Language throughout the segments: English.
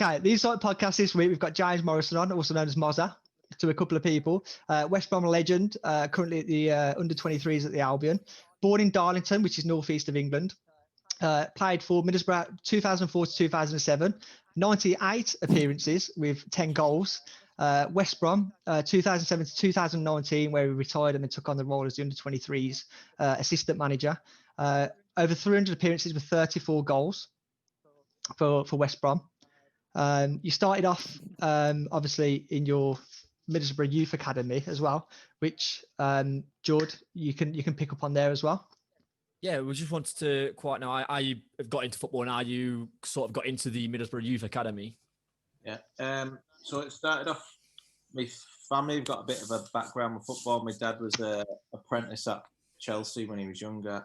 Okay, the Insight podcast this week, we've got James Morrison on, also known as Mozza, to a couple of people. West Brom legend, currently at the under-23s at the Albion. Born in Darlington, which is northeast of England. Played for Middlesbrough 2004 to 2007. 98 appearances with 10 goals. West Brom 2007 to 2019, where he retired and then took on the role as the under-23s assistant manager. Over 300 appearances with 34 goals for West Brom. You started off, obviously, in your Middlesbrough Youth Academy as well, which, George, you can pick up on there as well. Yeah, we just wanted to quite know how you have got into football and how you sort of got into the Middlesbrough Youth Academy. Yeah, so it started off, my family have got a bit of a background with football. My dad was an apprentice at Chelsea when he was younger.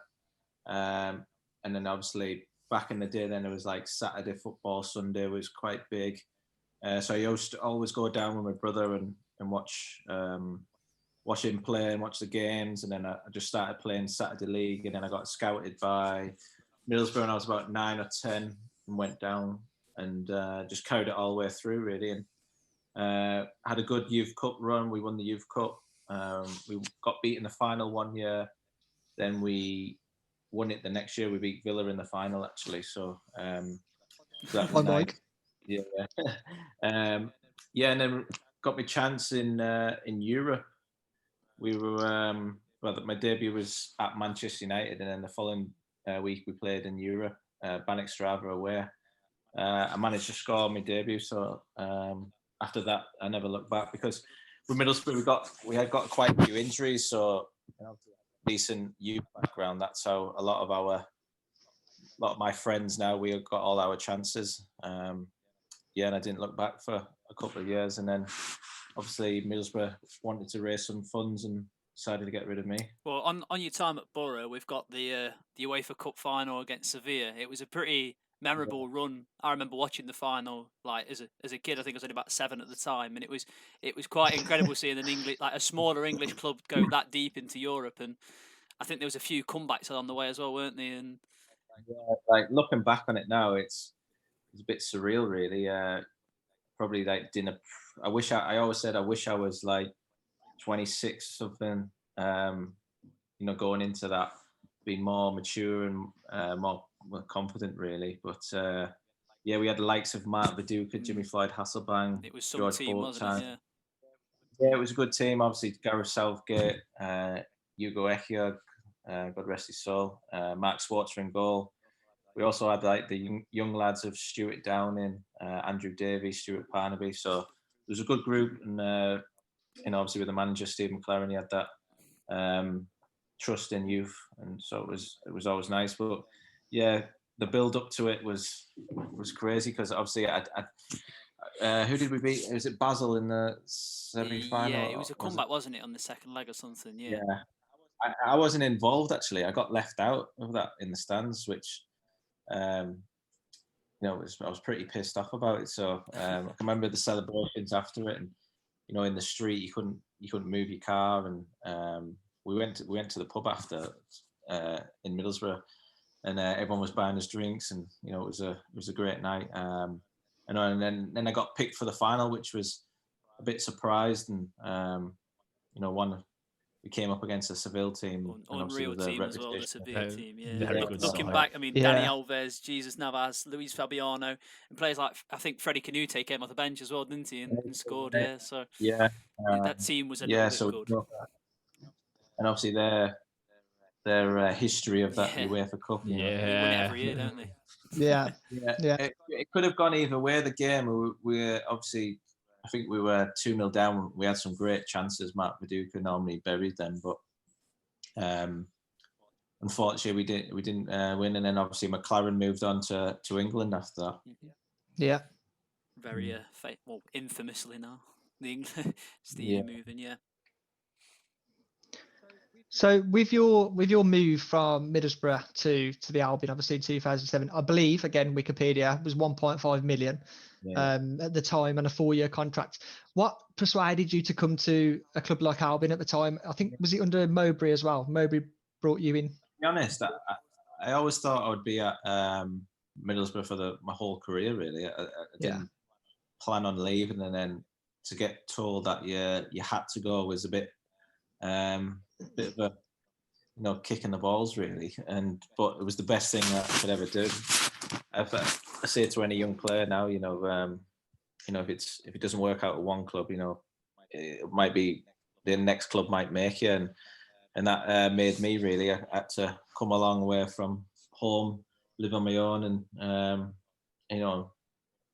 And then obviously back in the day, then it was like Saturday football, Sunday was quite big. So I used to always go down with my brother and watch him play and watch the games. And then I just started playing Saturday League, and then I got scouted by Middlesbrough when I was about 9 or 10 and went down and just carried it all the way through really. And had a good Youth Cup run. We won the Youth Cup. We got beat in the final one year. Then we won it the next year. We beat Villa in the final actually. So that was nice. Yeah. Yeah, and then got my chance in Europe. We were my debut was at Manchester United, and then the following week we played in Europe, Bannockstrava away. I managed to score my debut, so after that I never looked back, because with Middlesbrough we had got quite a few injuries, so decent youth background. That's how a lot of my friends now, we have got all our chances. Yeah, and I didn't look back for a couple of years, and then obviously Middlesbrough wanted to raise some funds and decided to get rid of me. Well, on your time at Borough, we've got the UEFA Cup final against Sevilla. It was a pretty memorable run. I remember watching the final like as a kid. I think I was only about 7 at the time, and it was quite incredible seeing a smaller English club go that deep into Europe. And I think there was a few comebacks along the way as well, weren't there? And yeah, like looking back on it now, it's a bit surreal, really. Probably like I always said I wish I was like 26 or something. Going into that, being more mature and more confident, really. But yeah, we had the likes of Mark Viduka, Jimmy Floyd Hasselbank, it was some George team, wasn't it? Yeah, it was a good team. Obviously, Gareth Southgate, Hugo Echiog, God rest his soul, Mark Schwarzer in goal. We also had like the young lads of Stuart Downing, Andrew Davies, Stuart Parnaby. So it was a good group, and obviously with the manager Steve McLaren, he had that trust in youth, and so it was always nice. But yeah, the build up to it was crazy, because obviously who did we beat? Was it Basel in the semi-final? Yeah, it was a comeback, wasn't it, on the second leg or something? Yeah. I wasn't involved actually. I got left out of that in the stands, which I was pretty pissed off about it. So I can remember the celebrations after it, and in the street you couldn't move your car, and we went to the pub after in Middlesbrough, and everyone was buying us drinks, and it was a great night. And then I got picked for the final, which was a bit surprised, and we came up against a Seville team. Unreal team as well, the Seville team. Yeah. Very good Looking side. back, I mean, Dani Alves, Jesus Navas, Luis Fabiano, and players like, I think Freddie Canute came off the bench as well, didn't he? And scored, yeah. So that team was a little bit good. And obviously their history of that UEFA Cup. They win it every year, don't they? Yeah. It could have gone either way. The game, we obviously, I think we were 2-0 down. We had some great chances. Mark Viduka normally buried them, but unfortunately we didn't win. And then obviously McLaren moved on to England after that. Yeah. Very infamously now. It's the year moving, yeah. So with your move from Middlesbrough to the Albion, obviously in 2007, I believe, again, Wikipedia, was 1.5 million at the time, and a 4-year contract. What persuaded you to come to a club like Albion at the time? I think, was it under Mowbray as well? Mowbray brought you in. To be honest, I always thought I would be at Middlesbrough for my whole career, really. I plan on leaving, and then to get told that you had to go was a bit of a kick in the balls really. But it was the best thing that I could ever do. I say to any young player now, if it doesn't work out at one club, it might be the next club might make you, and that made me really. I had to come a long way from home, live on my own, and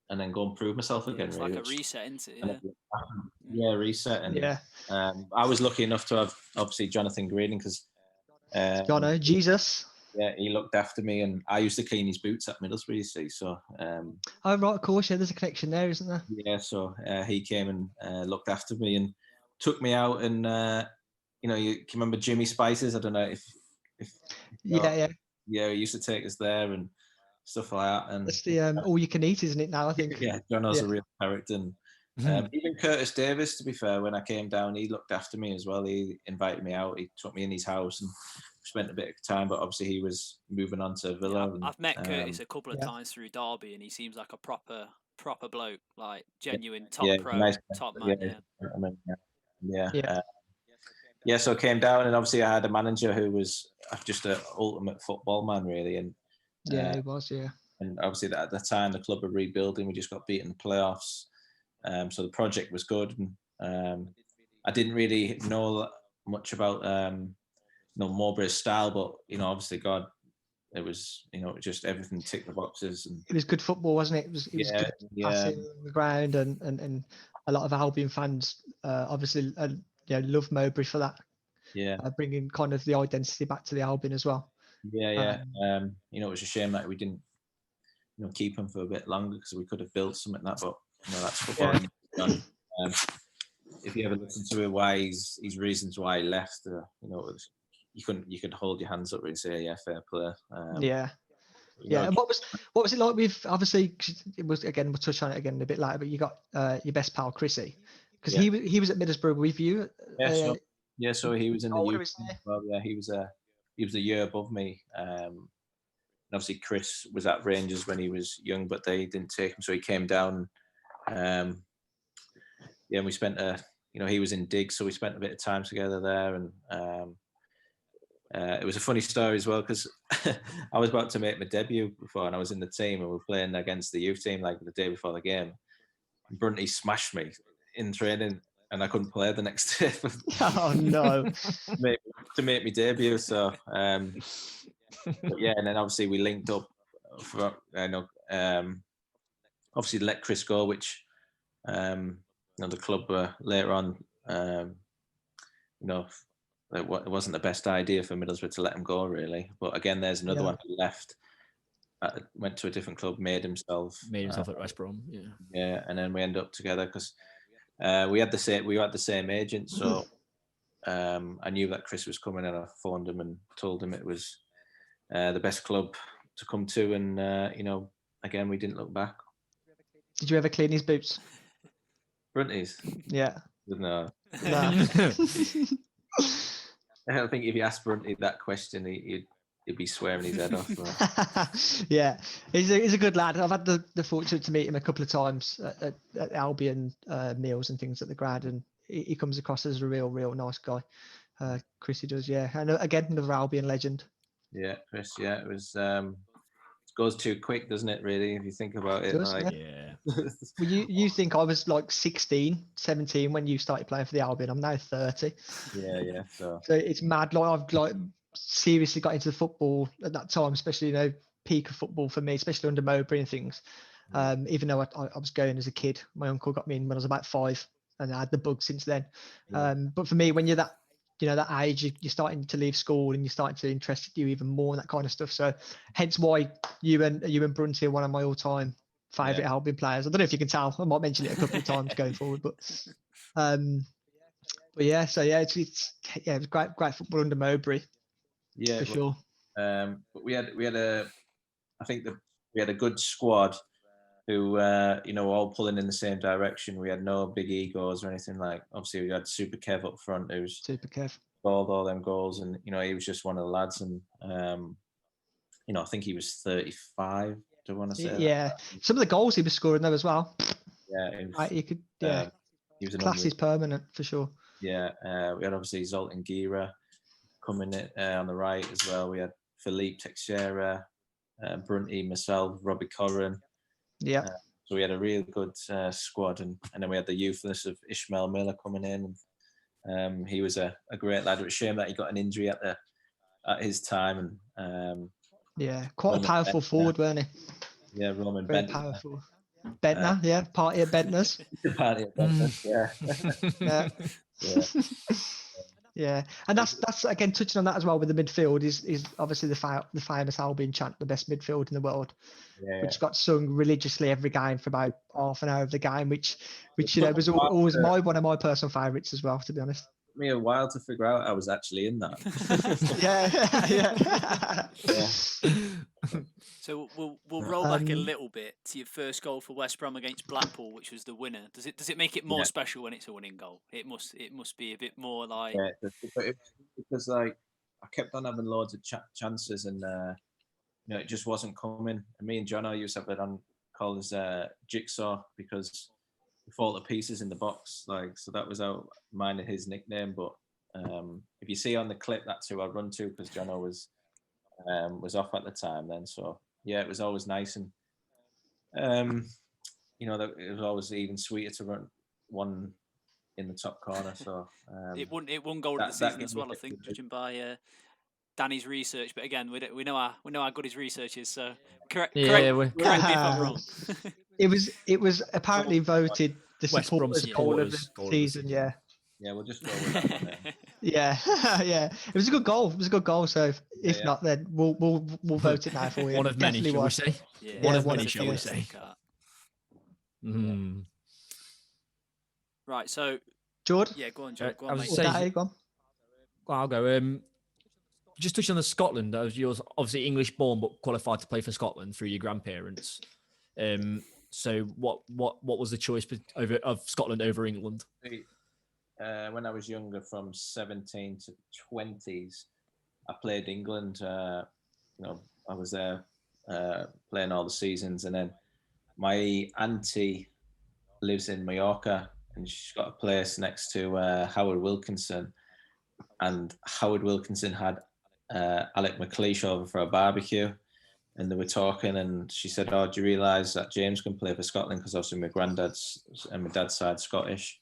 and then go and prove myself again. It's really, like a reset, isn't it? Reset. And Yeah. I was lucky enough to have obviously Jonathan Greening, because Jono, Jesus. yeah, he looked after me, and I used to clean his boots at Middlesboro, you see. So Oh, right, of course. Yeah, there's a connection there, isn't there? yeah, so he came and looked after me and took me out, and you can remember Jimmy Spices? I don't know if Yeah. Yeah, he used to take us there and stuff like that. And That's the all you can eat, isn't it? Now I think. yeah, Jono's a real character. And even Curtis Davis, to be fair, when I came down, he looked after me as well. He invited me out. He took me in his house and spent a bit of time. But obviously, he was moving on to Villa. Yeah, I've met Curtis a couple of times through Derby, and he seems like a proper bloke, like genuine top pro, nice, top man. Yeah. So I came down, and obviously I had a manager who was just an ultimate football man, really. And yeah, he was. Yeah. And obviously at the time the club were rebuilding. We just got beaten in the playoffs. So the project was good. And I didn't really know much about Mowbray's style, but obviously God, it was just everything ticked the boxes. And it was good football, wasn't it? It was good passing on the ground, and a lot of Albion fans obviously love Mowbray for that. Yeah, bringing kind of the identity back to the Albion as well. Yeah. It was a shame that we didn't keep him for a bit longer, because we could have built something like that. But that's football. Yeah. If you ever listen to his reasons why he left, you could hold your hands up and say, yeah, fair play. And what was it like with, obviously it was, again, we'll touch on it again a bit later, but you got your best pal Chrissy, because he was at Middlesbrough with you. So he was in the youth as well. Yeah, he was a year above me. And obviously Chris was at Rangers when he was young, but they didn't take him, so he came down. And we spent he was in Dig, so we spent a bit of time together there. And it was a funny story as well, because I was about to make my debut before, and I was in the team, and we were playing against the youth team like the day before the game. And Brunty smashed me in training, and I couldn't play the next day. Oh no! to make my debut. So but yeah, and then obviously we linked up for obviously let Chris go, which the club later on it wasn't the best idea for Middlesbrough to let him go, really. But again, there's another one who left, went to a different club, made himself at West Brom. Yeah, and then we ended up together because we had the same agent. So I knew that Chris was coming, and I phoned him and told him it was the best club to come to, and again, we didn't look back. Did you ever clean his boots? Brunty's? Yeah. No. No. I don't think if you asked Brunty that question, he'd be swearing his head off. Yeah, he's a good lad. I've had the fortune to meet him a couple of times at Albion meals and things at the ground, and he comes across as a real nice guy. Chrissy does, yeah. And again, another Albion legend. Yeah, Chris. Yeah, it was. It goes too quick, doesn't it? Really, if you think about it. Well, you think I was like 16, 17 when you started playing for the Albion? I'm now 30. Yeah. So it's mad. Like I've seriously got into football at that time, especially peak of football for me, especially under Mowbray and things. Even though I was going as a kid, my uncle got me in when I was about 5, and I had the bug since then. But for me, when you're that age, you're starting to leave school and you're starting to interest you even more in that kind of stuff. So hence why you and Brunty are one of my all-time favourite Albion players. I don't know if you can tell. I might mention it a couple of times going forward, but yeah. So yeah, it was great football under Mowbray. Yeah, for sure. But we had a good squad who all pulling in the same direction. We had no big egos or anything. Like, obviously we had Super Kev up front, who's Super Kev scored all them goals, and he was just one of the lads. And I think he was 35. Do I want to say? Yeah, some of the goals he was scoring though as well. You could, he was an class is permanent for sure. Yeah, we had obviously Zoltan Gira coming in on the right as well. We had Philippe Teixeira, Brunty, myself, Robbie Corrin. Yeah. So we had a real good squad, and then we had the youthness of Ishmael Miller coming in. And, he was a great lad. It was a shame that he got an injury at his time, and quite Roman a powerful Bentner. forward, weren't he? Yeah, Roman Very Bentner. powerful. Bentner, party at Bentner's. Party at Bentner's, yeah. Yeah, and that's again touching on that as well with the midfield is obviously the famous Albion chant, the best midfield in the world, which got sung religiously every game for about half an hour of the game, which was always one of my personal favourites as well, to be honest. Took me a while to figure out I was actually in that. So we'll roll back a little bit to your first goal for West Brom against Blackpool, which was the winner. Does it make it more special when it's a winning goal? It must be a bit more like because like I kept on having loads of chances, and it just wasn't coming. And me and Jono used to have it on called as Jigsaw, because we fall to pieces in the box. Like, so that was mine and his nickname. But if you see on the clip, that's who I run to, because Jono was off at the time then. So yeah, it was always nice, and it was always even sweeter to run one in the top corner. So it won goal of the season as well, I think, judging by Danny's research. But again, we know how good his research is. So correct me if I'm wrong. It was apparently voted the supporters' goal of the season. Yeah. Yeah, we'll just go with that one then. Yeah. It was a good goal. So if not, then we'll vote it now for you. One of many, shall we say? Yeah, one of many, shall we say? Right. So, George. Yeah, go on, George. Go on, mate. Go on. Well, I'll go. Just touching on the Scotland, you're obviously English born but qualified to play for Scotland through your grandparents. So what was the choice of Scotland over England? When I was younger, from 17 to 20s, I played England. I was there playing all the seasons, and then my auntie lives in Mallorca, and she's got a place next to Howard Wilkinson, and Howard Wilkinson had Alec McLeish over for a barbecue, and they were talking, and she said, "Oh, do you realise that James can play for Scotland?" Because obviously my granddad's and my dad's side Scottish.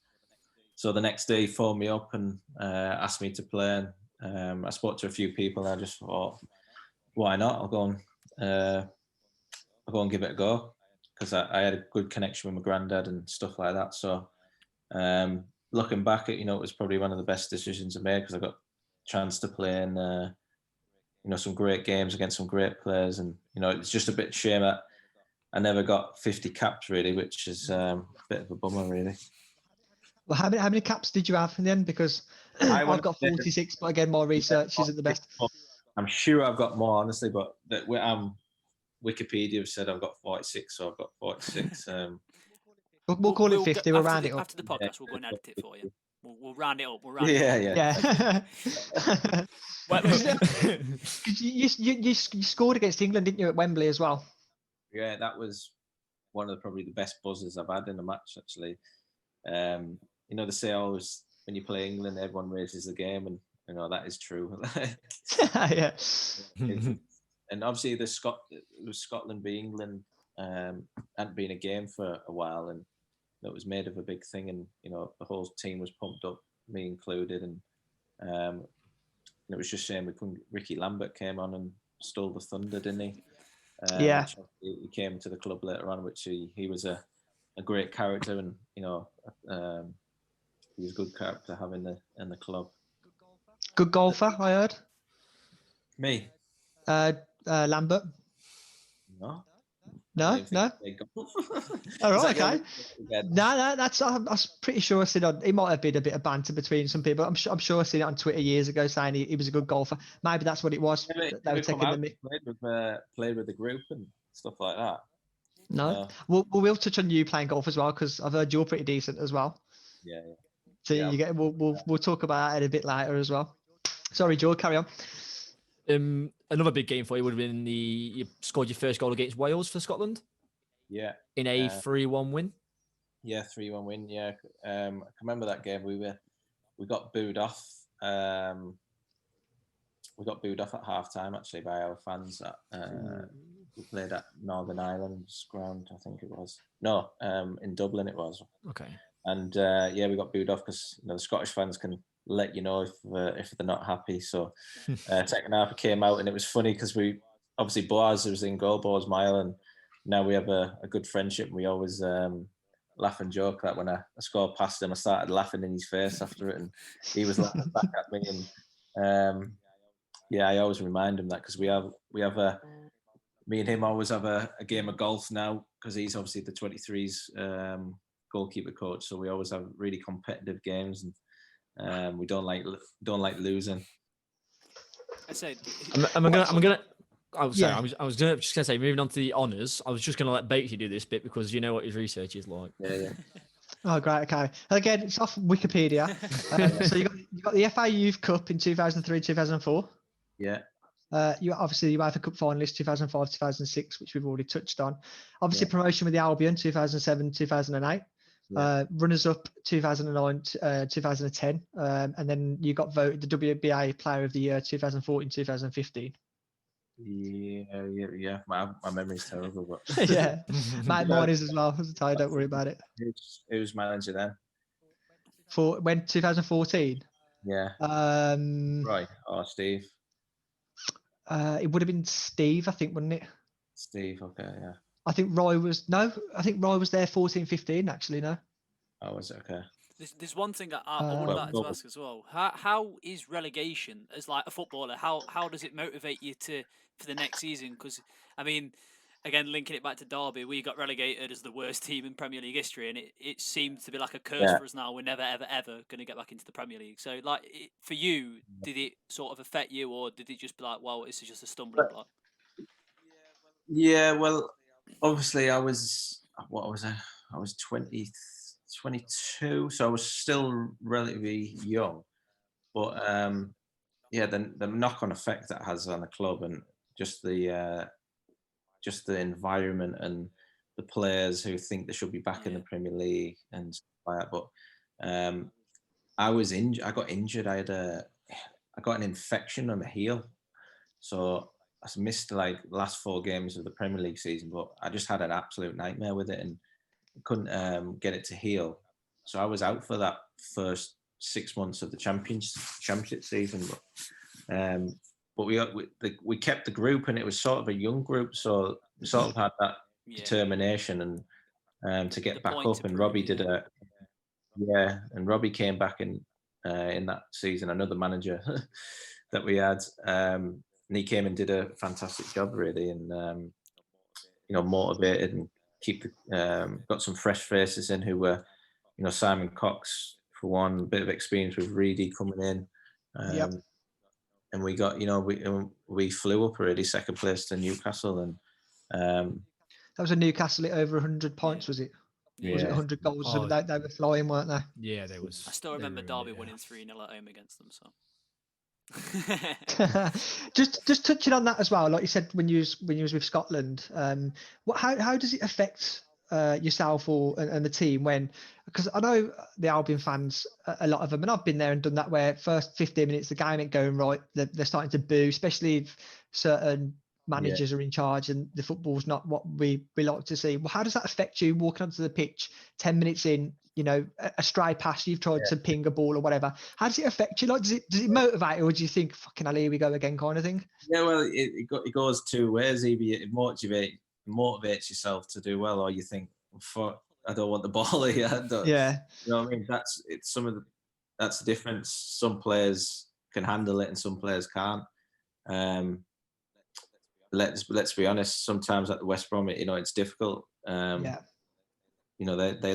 So the next day he phoned me up and asked me to play. And I spoke to a few people, and I just thought, why not? I'll go and give it a go, because I had a good connection with my granddad and stuff like that. So looking back, it was probably one of the best decisions I made, because I got a chance to play in some great games against some great players, and it's just a bit shame that I never got 50 caps really, which is a bit of a bummer really. Well, how many caps did you have in the end? Because I've got 46, but again, more research isn't the best. I'm sure I've got more, honestly, but Wikipedia said I've got 46, so I've got 46. We'll call it 50. We'll round it up. After the podcast, we'll go and edit it for you. We'll round it up. Yeah. You scored against England, didn't you, at Wembley as well? Yeah, that was one of probably the best buzzers I've had in a match, actually. They say always when you play England, everyone raises the game, and that is true. Yeah. And obviously it was Scotland v England, hadn't been a game for a while, and it was made of a big thing, and the whole team was pumped up, me included, and it was just shame we couldn't. Ricky Lambert came on and stole the thunder, didn't he? Yeah. He came to the club later on, which he was a great character, and he was a good character to have in the club. Good golfer, I heard. Me? Lambert. No. All right, okay. No, that's. I'm pretty sure I seen it might have been a bit of banter between some people. I'm sure I seen it on Twitter years ago saying he was a good golfer. Maybe that's what it was. They were taking the mic. Played with the group and stuff like that. No, we'll touch on you playing golf as well, because I've heard you're pretty decent as well. Yeah. So we'll talk about that a bit later as well. Sorry, Joe, carry on. Another big game for you would have been you scored your first goal against Wales for Scotland. Yeah. In a 3-1 win. Yeah, 3-1 win. Yeah, I can remember that game. We got booed off. We got booed off at half time actually by our fans. We played at Northern Ireland's ground, I think it was. No, in Dublin it was. Okay. And we got booed off because the Scottish fans can let you know if they're not happy. So second half came out, and it was funny because we obviously Boaz was in goal, Boaz Mile, and now we have a good friendship. We always laugh and joke that when I scored past him, I started laughing in his face after it, and he was laughing back at me. And I always remind him that because we have me and him always have a game of golf now because he's obviously the 23s goalkeeper coach, so we always have really competitive games, and we don't like losing. I said, I'm gonna. Oh, sorry. Yeah. I was just gonna say, moving on to the honours. I was just gonna let Bakey do this bit because you know what his research is like. Yeah. Oh, great. Okay. Again, it's off Wikipedia. So you got the FA Youth Cup in 2003, 2004. Yeah. You obviously UEFA Cup finalist 2005, 2006, which we've already touched on. Obviously, promotion with the Albion 2007, 2008. Runners up 2009, 2010, and then you got voted the WBA Player of the Year 2014, 2015. Yeah. My memory's terrible, but Yeah, mine is as well. As I tell you, don't worry about it. Who's manager then? For when 2014. Yeah. Right. Or Steve. It would have been Steve, I think, wouldn't it? Steve. Okay. Yeah. I think Roy was there 14, 15 actually. No. Oh, was it? Okay. There's one thing I would like to ask as well. How is relegation as like a footballer? How does it motivate you for the next season? Because I mean, again, linking it back to Derby, we got relegated as the worst team in Premier League history, and it seems to be like a curse for us now. We're never ever going to get back into the Premier League. So like for you, did it sort of affect you, or did it just be like, well, this is just a stumbling block? Yeah. Well, obviously, I was 22, so I was still relatively young. But the knock-on effect that has on the club and just the environment and the players who think they should be back in the Premier League and stuff like that. But I was injured. I got injured. I got an infection on the heel, so I missed like the last 4 games of the Premier League season. But I just had an absolute nightmare with it and couldn't get it to heal. So I was out for that first 6 months of the championship season. But we kept the group, and it was sort of a young group, so we sort of had that determination and to get back up. And Robbie and Robbie came back in that season, another manager that we had, and he came and did a fantastic job really, and motivated and got some fresh faces in who were, Simon Cox for one, a bit of experience with Reedy coming in. And we got, we flew up already second place to Newcastle, and that was a Newcastle at over 100 points, was it? Yeah. Was it 100 goals? Oh. They were flying, weren't they? Yeah, they was. I still remember Derby winning 3-0 at home against them. So. just touching on that as well, like you said when you was with Scotland, how does it affect yourself and the team when, because I know the Albion fans, a lot of them, and I've been there and done that, where first 15 minutes the game ain't going right, they're starting to boo, especially if certain managers are in charge and the football's not what we like to see. Well, how does that affect you walking onto the pitch 10 minutes in, a stray pass, you've tried to ping a ball or whatever? How does it affect you? Like, does it motivate, or do you think, fucking hell, here we go again kind of thing? Yeah, well, it goes 2 ways. Either it motivates yourself to do well, or you think, fuck, I don't want the ball here. Yeah. You know what I mean? That's the difference. Some players can handle it and some players can't. Let's be honest, sometimes at the West Brom, it's difficult. They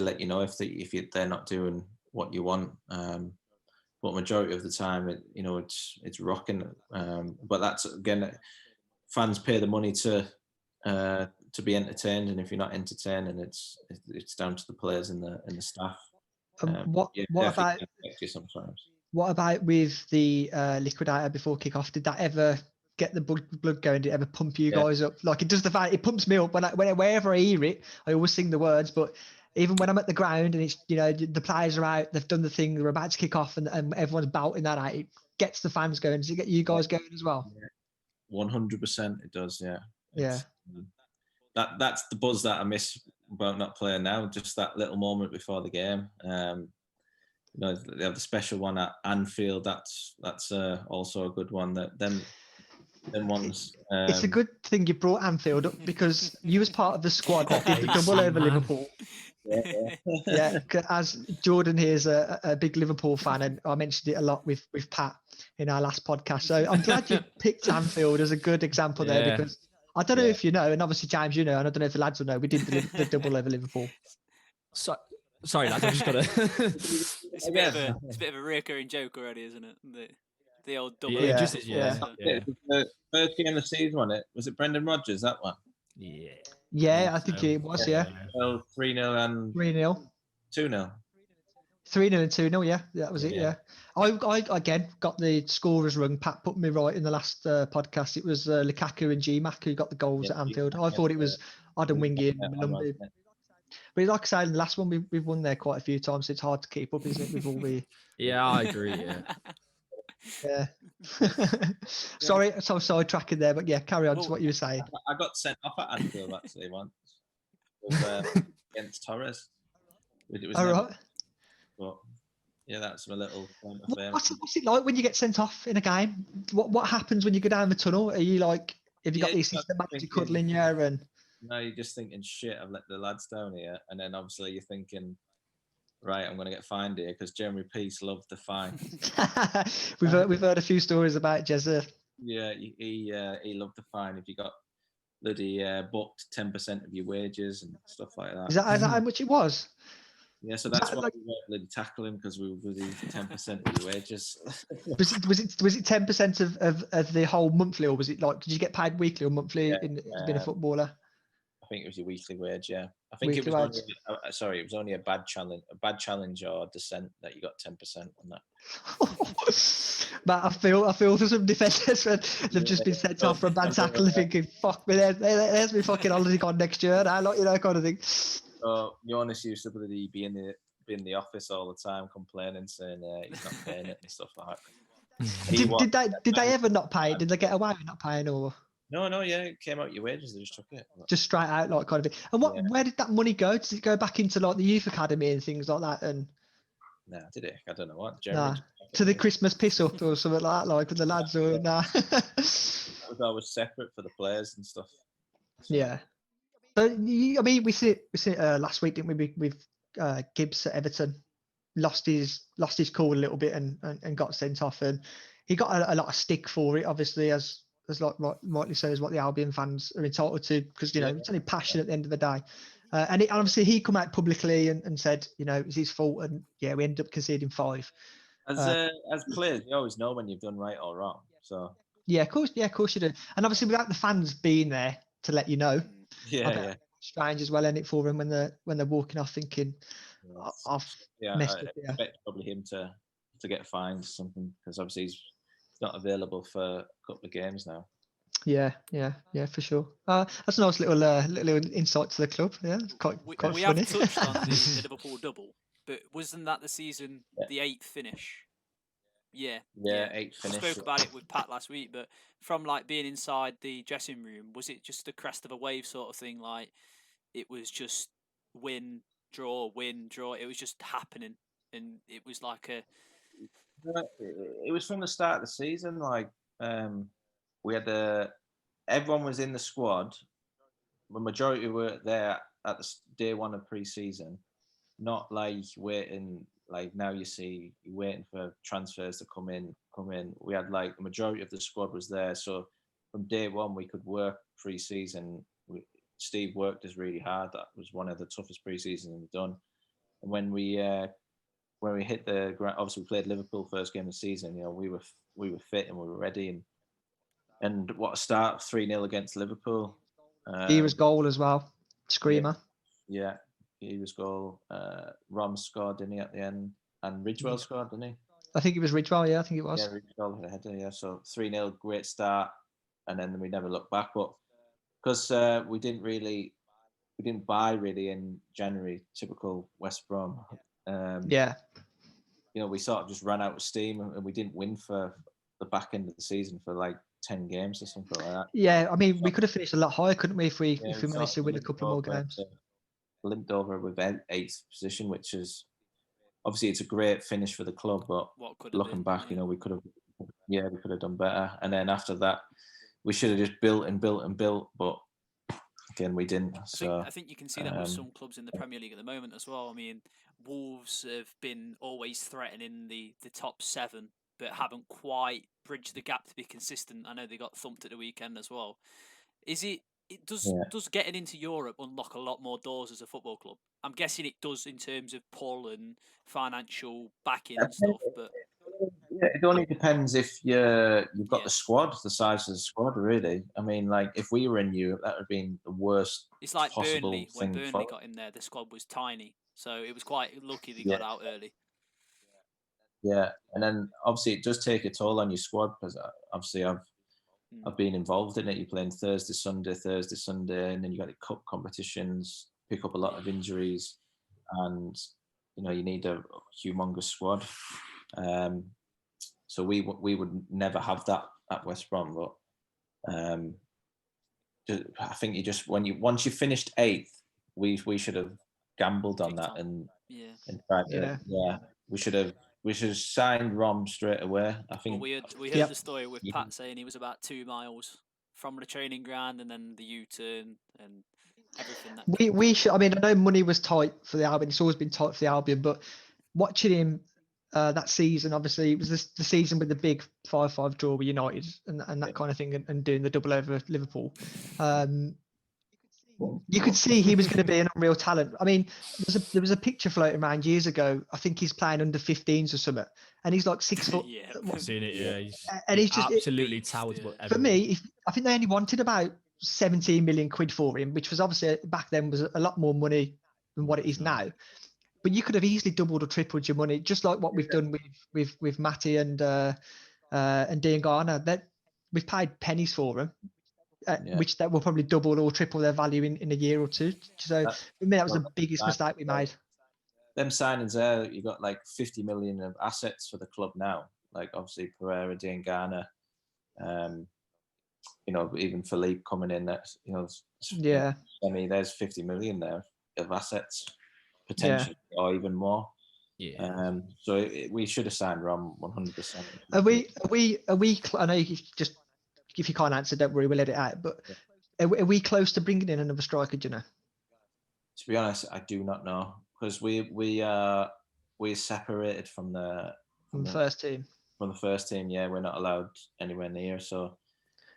let you know if they're not doing what you want. But majority of the time, it's rocking. But that's, again, fans pay the money to be entertained, and if you're not entertaining, it's down to the players and the staff. What about you sometimes? What about with the liquidator before kick-off? Did that ever get the blood going? Did it ever pump you guys up? Like, it does it pumps me up whenever I hear it. I always sing the words, but even when I'm at the ground and it's, the players are out, they've done the thing, they're about to kick off, and everyone's belting that out, it gets the fans going. Does it get you guys going as well? 100% it does, yeah. Yeah. That's the buzz that I miss about not playing now, just that little moment before the game. They have the special one at Anfield. That's also a good one. Them ones. It's a good thing you brought Anfield up, because you was part of the squad that did the double over Liverpool. Yeah, as Jordan here is a big Liverpool fan, and I mentioned it a lot with Pat in our last podcast. So I'm glad you picked Anfield as a good example there, because I don't know if you know, and obviously James, and I don't know if the lads will know, we did the double over Liverpool. So, sorry, lads, I've just got to. It's a bit of a recurring joke already, isn't it? The old double. Yeah, The first game of the season, was it Brendan Rodgers, that one? Yeah. Yeah, I think it was, Well, 3-0 and 3-0. 2-0. 3-0 and 2-0, yeah. That was it, yeah. I again got the scorers wrong. Pat put me right in the last podcast. It was Lukaku and G-Mac who got the goals at Anfield. I thought it was Adam Wingy and Malumbi. But like I said, in the last one, we've won there quite a few times, so it's hard to keep up, isn't it, with all the... Yeah, I agree, Yeah. Sorry, so sidetracking there, but yeah, carry on to what you were saying. I got sent off at Anfield actually once against Torres. It was right. But yeah, that's my little point of fame. What's it like when you get sent off in a game? What happens when you go down the tunnel? Are you like, have you got the assistant manager cuddling you? And no, you're just thinking, shit, I've let the lads down here, and then obviously you're thinking, right, I'm going to get fined here because Jeremy Peace loved the fine. we've heard a few stories about Jezza. Yeah, he loved the fine if you got bloody booked 10% of your wages and stuff like that. Is that how much it was? Yeah, so that's why we weren't bloody tackling, because we were bloody 10% of your wages. was it 10% of the whole monthly, or was it like, did you get paid weekly or monthly in being a footballer? I think it was your weekly wage, yeah. I think it was only, it was only a bad challenge or dissent that you got 10% on that. But I feel for some defenders when they've just been sent off for a bad tackle and thinking, fuck me, there's me fucking holiday gone next year, and I like, kind of thing. Jonas used to bloody be in the office all the time complaining, saying he's not paying it and stuff like that. Did they ever not pay? Did they get away with not paying, or? No, yeah, it came out your wages. They just took it. Just straight out, like, kind of thing. And where did that money go? Does it go back into like the youth academy and things like that? And nah, did it? I don't know what. To the Christmas piss up or something like that, like with the lads, or nah. That was always separate for the players and stuff. Yeah. But I mean, we see it last week, didn't we? With Gibbs at Everton, lost his cool a little bit and got sent off, and he got a lot of stick for it, obviously, as like rightly so, is what the Albion fans are entitled to, because it's only passion at the end of the day. And obviously he come out publicly and said, it's his fault, and we ended up conceding 5. As players, you always know when you've done right or wrong. So of course you do. And obviously without the fans being there to let you know, strange as well, isn't it, for them when they're walking off thinking, I've messed up. I expect probably him to get fined or something, because obviously he's not available for a couple of games now. Yeah, for sure. That's a nice little insight to the club. Yeah, quite we funny. have touched on the Liverpool double, but wasn't that the season, the 8th finish? Yeah, 8th finish. We spoke about it with Pat last week, but from like being inside the dressing room, was it just the crest of a wave sort of thing? Like it was just win, draw. It was just happening, and it was like a. It was from the start of the season. Like we had everyone was in the squad. The majority were there at the day one of pre-season, not like waiting. Like now you're waiting for transfers to come in. We had like the majority of the squad was there. So from day one we could work pre-season. Steve worked us really hard. That was one of the toughest pre-seasons we've done. And when we hit the ground, obviously we played Liverpool first game of the season. We were fit and we were ready. And what a start, 3-0 against Liverpool. He was goal as well, screamer. Yeah, he was goal. Rom scored, didn't he, at the end? And Ridgewell scored, didn't he? I think it was Ridgewell, I think it was. Yeah, Ridgewell had a header, yeah. So 3-0, great start. And then we never looked back. But because we didn't really didn't buy really in January, typical West Brom. Yeah. You know, we sort of just ran out of steam, and we didn't win for the back end of the season for like 10 games or something like that. Yeah, I mean, we could have finished a lot higher, couldn't we, if we managed to win a limped couple more over games? Limped over with 8th position, which is obviously it's a great finish for the club, but What could have looking been, back, yeah. you know, we could have done better. And then after that, we should have just built and built and built, but again, we didn't. So I think you can see that with some clubs in the Premier League at the moment as well. I mean, Wolves have been always threatening the top 7, but haven't quite bridged the gap to be consistent. I know they got thumped at the weekend as well. Does getting into Europe unlock a lot more doors as a football club? I'm guessing it does in terms of pull and financial backing and stuff, but yeah, it only depends if you've got the squad, the size of the squad, really. I mean, like if we were in Europe, that would have been the worst it's like possible Burnley. thing. When Burnley got in there, the squad was tiny, so it was quite lucky they got out early. Yeah, and then obviously it does take a toll on your squad because obviously I've been involved in it. You're playing Thursday, Sunday, and then you got the cup competitions, pick up a lot of injuries, and you know you need a humongous squad. So we would never have that at West Brom, but I think you just once you finished 8th, we should have gambled on that and tried to, we should have signed Rom straight away. I think we heard the story with Pat saying he was about 2 miles from the training ground and then the U-turn and everything. We should. I mean, I know money was tight for the Albion. It's always been tight for the Albion, but watching him that season, obviously, it was the season with the big 5-5 draw with United and that kind of thing, and doing the double over Liverpool. You could see he was going to be an unreal talent. I mean, there was a picture floating around years ago. I think he's playing under 15s or something, and he's like 6 foot. I've seen it. Yeah, he's just absolutely towered. For me, I think they only wanted about 17 million quid for him, which was obviously back then was a lot more money than what it is now. But you could have easily doubled or tripled your money, just like what we've done with Matty and Dean Garner. That we've paid pennies for him. Which that will probably double or triple their value in a year or two. So for me, that was the biggest mistake we made. Them signings there, you got like 50 million of assets for the club now. Like obviously Pereira, Dean Garner, you know, even Philippe coming in. That I mean, there's 50 million there of assets potentially, or even more. Yeah. So we should have signed Rom 100%. Are we? I know you just. If you can't answer, don't worry, we'll let it out. But are we close to bringing in another striker, do you know? To be honest, I do not know because we're separated from the first team. From the first team, yeah, we're not allowed anywhere near. So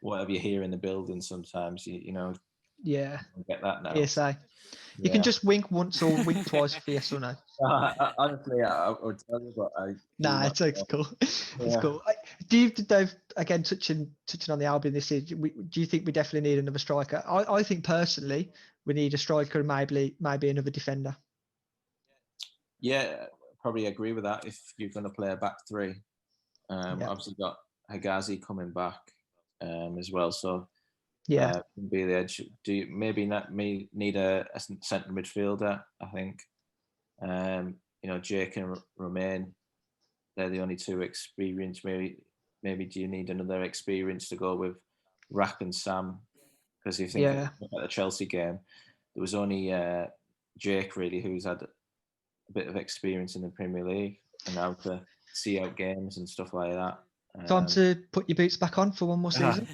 whatever you hear in the building, sometimes you know. Yeah. Get that now. PSA. You can just wink once or wink twice for yes or no. Honestly, I would tell you, but it's cool. It's cool. Do you, Dave? Again, touching on the Albion this year, do you think we definitely need another striker? I think personally, we need a striker and maybe another defender. Yeah, probably agree with that. If you're going to play a back three, obviously got Higazi coming back as well, so. Be the edge. Do you maybe not need a centre midfielder? I think you know Jake and Romain. They're the only two experienced. Maybe do you need another experience to go with Rack and Sam? Because you think at the Chelsea game, there was only Jake really who's had a bit of experience in the Premier League and how to see out games and stuff like that. Time to put your boots back on for one more season.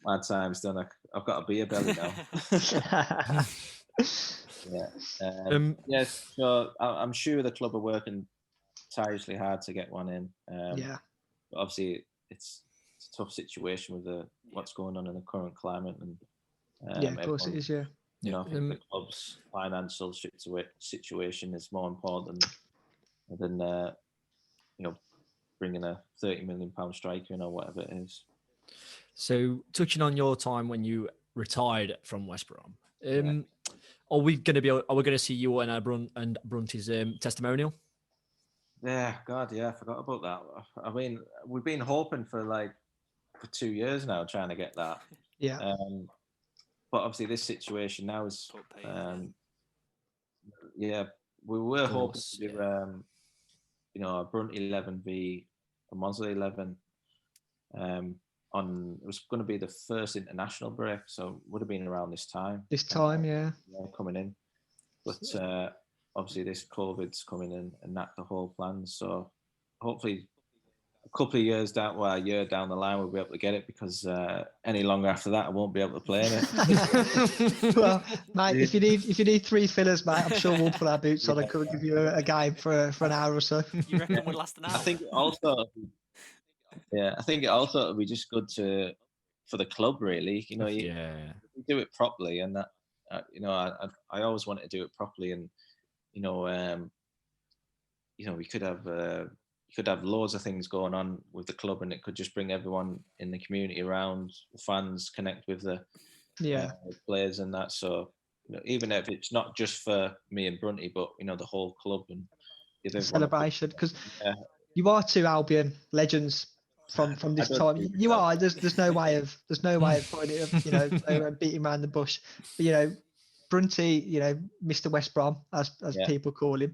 Bad times done. I've got a beer belly now. So I'm sure the club are working tirelessly hard to get one in. But obviously it's a tough situation with what's going on in the current climate, and of course it is. You know, I think the club's financial situation is more important than you know, bringing a £30 million striker in or whatever it is. So, touching on your time when you retired from West Brom, are we going to see you and Brunt's testimonial? Yeah, God, I forgot about that. I mean, we've been hoping for 2 years now, trying to get that. Yeah. but obviously this situation now is, Cup paid, yeah, we were hoping course, to do, a Brunt 11 v a Mosley 11. It was going to be the first international break, so would have been around this time. Coming in, but obviously this COVID's coming in and knocked the whole plan. So hopefully, a couple of years down, well, a year down the line, we'll be able to get it, because any longer after that, I won't be able to play in it. Well, mate, if you need 3 fillers, mate, I'm sure we'll put our boots on and could give you a game for an hour or so. You reckon would last an hour? I think it also would be just good for the club, really. You do it properly, and that I always wanted to do it properly, and we could have loads of things going on with the club, and it could just bring everyone in the community around, the fans, connect with the players and that. So even if it's not just for me and Brunty, but the whole club and celebration, because you are 2 Albion legends from this time. You are. There's no way of putting it, beating around the bush. But Brunty, Mr. West Brom, as people call him.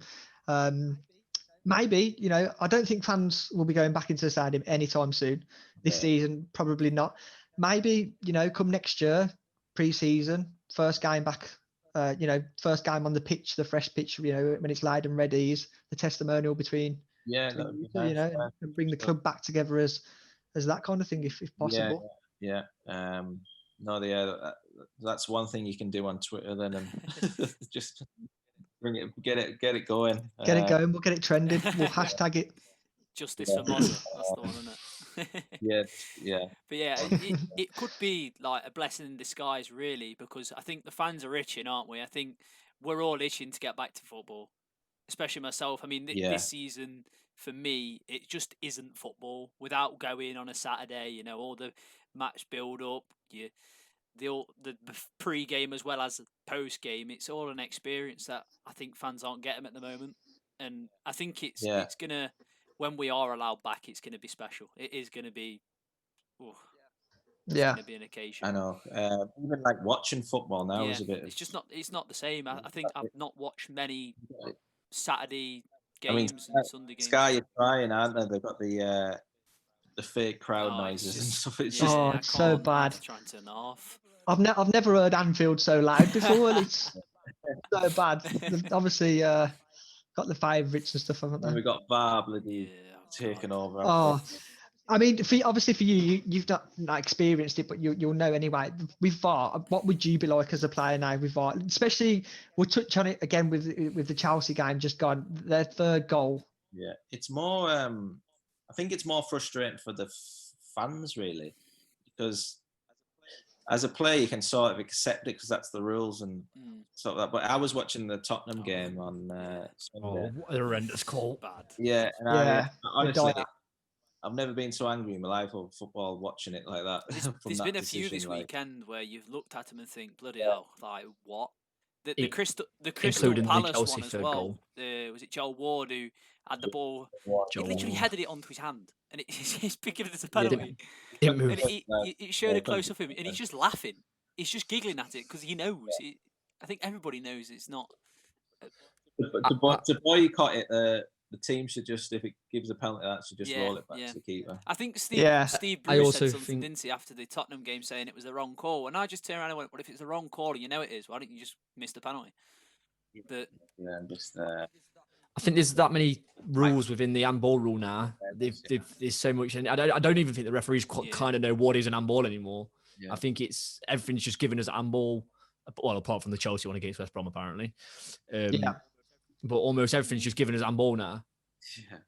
Maybe, I don't think fans will be going back into the stadium anytime soon. This season, probably not. Maybe, come next year, pre-season, first game back, first game on the pitch, the fresh pitch, when it's laid and ready, is the testimonial between, nice, and bring the club back together as that kind of thing, if possible. That's one thing you can do on Twitter then, and just bring it, get it going. Get it going. We'll get it trending. We'll hashtag it. Justice for Moza. That's the one, isn't it? yeah. But yeah, it could be like a blessing in disguise, really, because I think the fans are itching, aren't we? I think we're all itching to get back to football, especially myself. I mean, this season for me, it just isn't football without going on a Saturday. All the match build up, the pre-game as well as post-game. It's all an experience that I think fans aren't getting at the moment, and I think it's gonna, when we are allowed back, it's gonna be special. It is gonna be, gonna be an occasion. I know. Even like watching football now is a bit. It's not the same. I think I've not watched many Saturday games and Sunday games. Sky are trying, aren't they? They've got the fake crowd noises and stuff. It's just it's so bad. Try and turn that off. I've never heard Anfield so loud before, and it's so bad. They've obviously got the favourites and stuff, haven't they? And we got VAR bloody taken over. I mean, for you, you've not experienced it, but you'll know anyway. With VAR, what would you be like as a player now with VAR? Especially, we'll touch on it again with the Chelsea game just gone, their 3rd goal. Yeah, it's more. I think it's more frustrating for the fans, really, because as a player you can sort of accept it because that's the rules and sort of that. But I was watching the Tottenham game on Sunday. What a horrendous call! Bad. Yeah, and I honestly, I've never been so angry in my life over football watching it like that. There's been a few this weekend where you've looked at them and think, bloody hell, like what? The Crystal Palace one as well. Goal. Was it Joel Ward who had the ball? He literally headed it onto his hand, and he's picking it as a penalty. Didn't move. And it showed a close up of him, and he's just laughing. He's just giggling at it because he knows. I think everybody knows it's not. To boycott it, the team should just, if it gives a penalty, that should just roll it back to the keeper. I think Steve Bruce said something, didn't he, after the Tottenham game, saying it was the wrong call, and I just turned around and went, "Well, if it's the wrong call, and you know it is, why don't you just miss the penalty?" But I think there's that many rules within the handball rule now. There's so much, and I don't even think the referees kind of know what is an handball anymore. I think everything's just given as a handball. Well, apart from the Chelsea one against West Brom, apparently. But almost everything's just given as handball now. Yeah,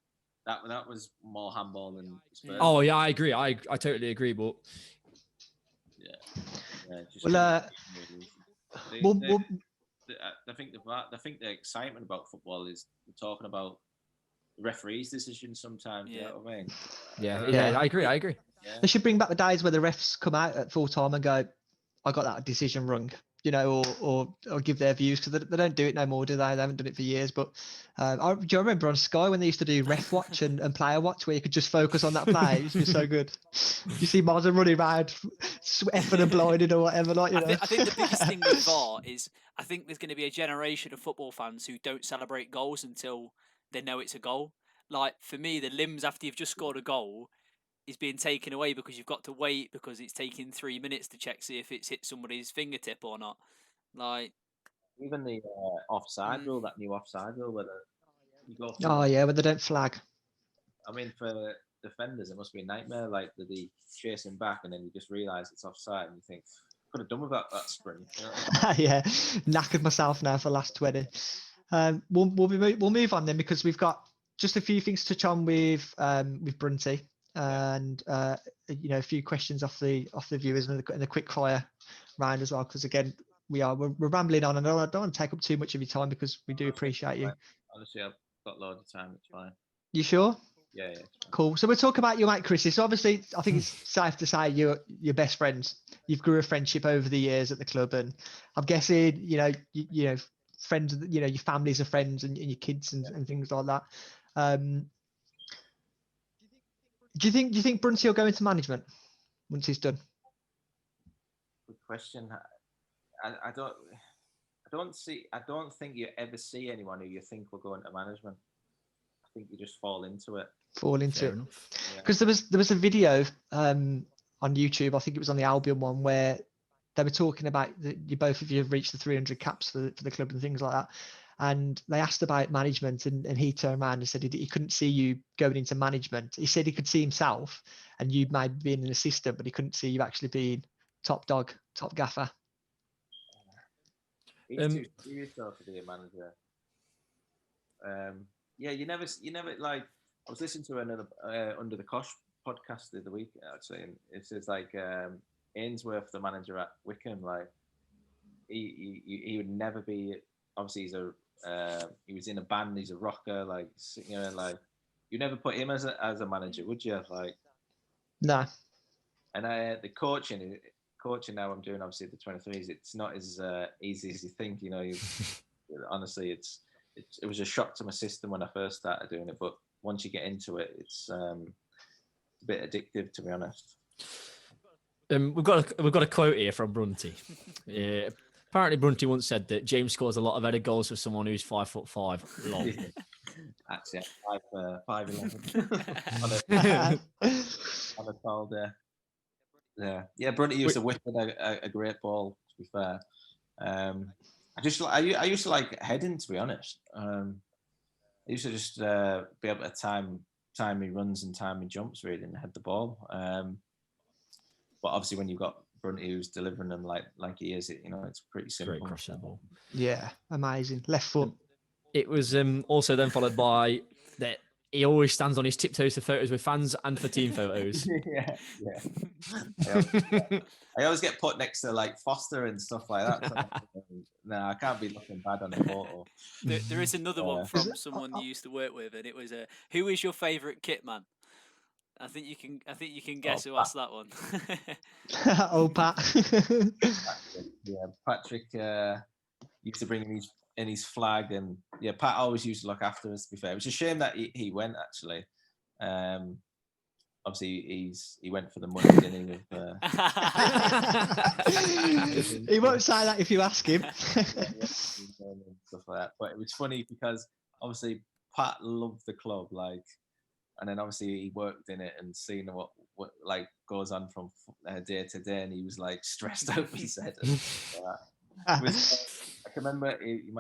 that was more handball than Spurs. Oh yeah, I agree. I totally agree. But I think the excitement about football is we're talking about the referees' decisions sometimes. You know what I mean? Yeah, I agree. Yeah. They should bring back the days where the refs come out at full time and go, "I got that decision wrong," or give their views, because they don't do it no more, do they? They haven't done it for years. But do you remember on Sky when they used to do ref watch and player watch, where you could just focus on that play? It used to be so good. You see Morrison running around, effing and blinded or whatever. I think the biggest thing with VAR is I think there's going to be a generation of football fans who don't celebrate goals until they know it's a goal. Like for me, the limbs after you've just scored a goal is being taken away because you've got to wait because it's taking 3 minutes to see if it's hit somebody's fingertip or not. Like even the offside rule, that new offside rule, where you go. Oh yeah, but they don't flag. I mean, for defenders, it must be a nightmare. Like they chase him back, and then you just realise it's offside, and you think, could have done without that sprint. You know? Yeah, knackered myself now for the last 20. We'll move on then, because we've got just a few things to touch on with Brunty, and a few questions off the viewers and a quick fire round as well, because again we're rambling on, and I don't want to take up too much of your time because we do appreciate you. Honestly, I've got loads of time. It's fine. You sure? Yeah. Cool. So we'll talk about your mate Chris. So obviously, I think it's safe to say you're best friends. You've grew a friendship over the years at the club, and I'm guessing you friends. Your families are friends, and your kids and things like that. Do you think Brunty will go into management once he's done? Good question. I don't think you ever see anyone who you think will go into management. I think you just fall into it. Because there was a video on YouTube, I think it was on the Albion one, where they were talking about you both of you have reached the 300 caps for the club and things like that, and they asked about management, and he turned around and said he couldn't see you going into management. He said he could see himself and you maybe being an assistant, but he couldn't see you actually being top dog, top gaffer. He's too serious though to be a manager. You never like. I was listening to another Under the Cosh podcast the other week actually, and it says like Ainsworth, the manager at Wickham, like he would never be. Obviously, he was in a band. He's a rocker, like singer, like you never put him as a manager, would you? Like, no. And the coaching now I'm doing obviously the 23s. It's not as easy as you think. Honestly, it was a shock to my system when I first started doing it, but once you get into it, it's a bit addictive, to be honest. We've got a quote here from Brunty. Apparently, Brunty once said that James scores a lot of header goals for someone who's 5'5" long. Actually, 5'11" on a cold day. Yeah. Brunty used to whip a great ball. To be fair, I used to like heading. To be honest, I used to just be able to time me runs and time me jumps really and head the ball. But obviously, when you've got Brunty who's delivering them like he is, it's pretty simple. Great cross the ball. Yeah, amazing. Left foot. It was also then followed by that he always stands on his tiptoes for photos with fans and for team photos. yeah. I always get put next to like Foster and stuff like that. No, I can't be looking bad on a photo. There is another one from someone you used to work with, and it was who is your favourite kit man? I think you can guess who asked that one. Pat. Patrick used to bring in his flag, and Pat always used to look after us. To be fair, it was a shame that he went actually. Obviously, he went for the money, didn't he? He won't say that if you ask him. Stuff like that. But it was funny because obviously Pat loved the club, like. And then obviously he worked in it and seen what like goes on from day to day, and he was like stressed out his head. I can remember you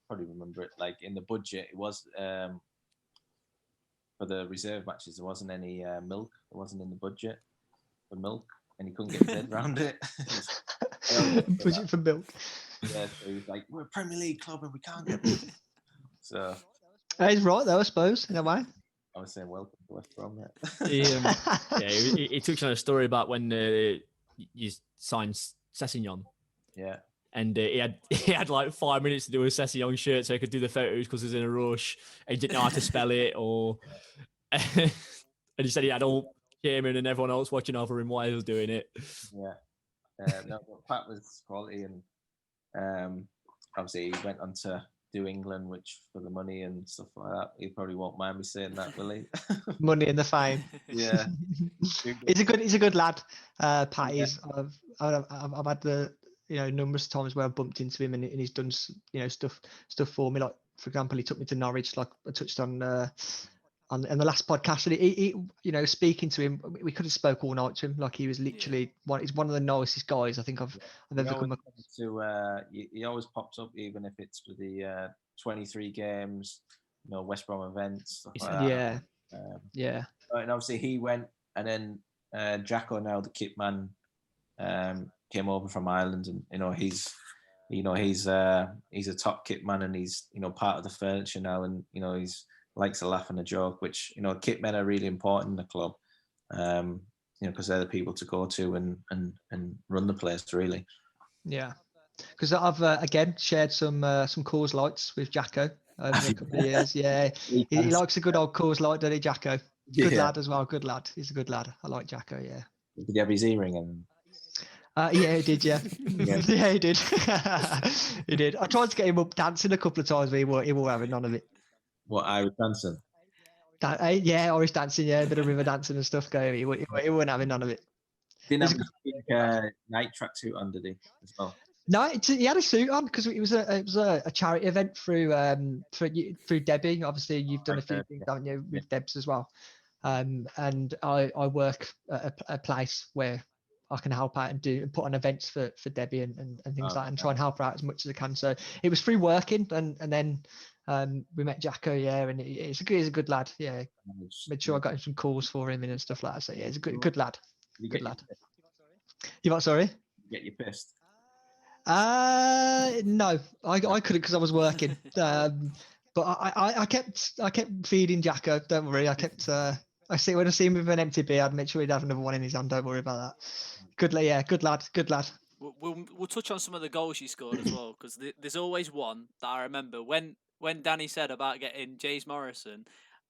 probably remember it. Like in the budget, it was for the reserve matches. There wasn't any milk. It wasn't in the budget for milk, and he couldn't get his head around it. Budget for milk. Yeah, so he was like, "We're a Premier League club and we can't get milk." So he's right though, I suppose, in a way. I was saying welcome to West Brom. He touched on a story about when you signed Sessegnon. Yeah. And he had like 5 minutes to do a Sessegnon shirt so he could do the photos because he was in a rush and he didn't know how to spell it, and he said he had all Chairman and everyone else watching over him while he was doing it. Yeah. No, Pat was quality, and Obviously, he went on to do England, which for the money and stuff like that. He probably won't mind me saying that, will he? Money and the fame. Yeah. He's a good lad. Pat is. I've had the numerous times where I've bumped into him and he's done stuff for me. Like for example, he took me to Norwich, like I touched on in the last podcast, and he speaking to him, we could have spoke all night to him. Like he was literally he's one of the nicest guys I think I've ever come across. He always pops up, even if it's for the 23 games, West Brom events, stuff like that. Yeah. And obviously he went, and then Jacko, now the kit man, came over from Ireland, and he's a top kit man, and he's part of the furniture now, and he's likes a laugh and a joke, which kit men are really important in the club, because they're the people to go to and run the place really. Yeah, because I've again shared some Coors Lights with Jacko over a couple of years. Yeah, he likes a good old Coors Light, doesn't he, Jacko? Good lad as well. Good lad. He's a good lad. I like Jacko. Yeah. Did he have his earring in? Yeah, he did. Yeah, yeah, he did. He did. I tried to get him up dancing a couple of times, but he won't have none of it. What, Irish dancing? Yeah, Irish dancing. Yeah, a bit of river dancing and stuff going. He wouldn't have none of it. Didn't have a night tracksuit on, did he? As well. No, he had a suit on because it was a charity event through Debbie. Obviously, you've done a few things, haven't you, with Debs as well? And I work at a place where I can help out and put on events for Debbie and things like that, and try and help her out as much as I can. So it was through working, and then we met Jacko, and he's a good lad. Yeah, made sure I got him some calls for him and stuff like that. So yeah, he's a good lad. Good lad. You what? Sorry. Get you pissed? No, I couldn't because I was working. But I kept feeding Jacko. Don't worry. I kept. When I see him with an empty beer, I'd make sure he'd have another one in his hand. Don't worry about that. Good lad. We'll touch on some of the goals you scored as well, because there's always one that I remember when Danny said about getting James Morrison.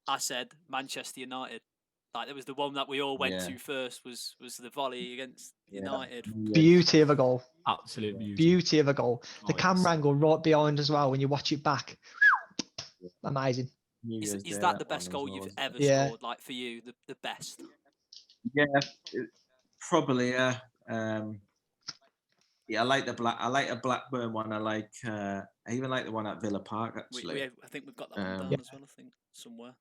I said Manchester United. Like, it was the one that we all went to first. Was the volley against United. Beauty of a goal. Absolute beauty. Beauty of a goal. The camera angle right behind as well when you watch it back. Amazing. Is that the best goal you've ever scored? Like, for you, the best? Yeah, probably. I like the Blackburn one. I even like the one at Villa Park. Actually, I think we've got that one down as well. I think somewhere.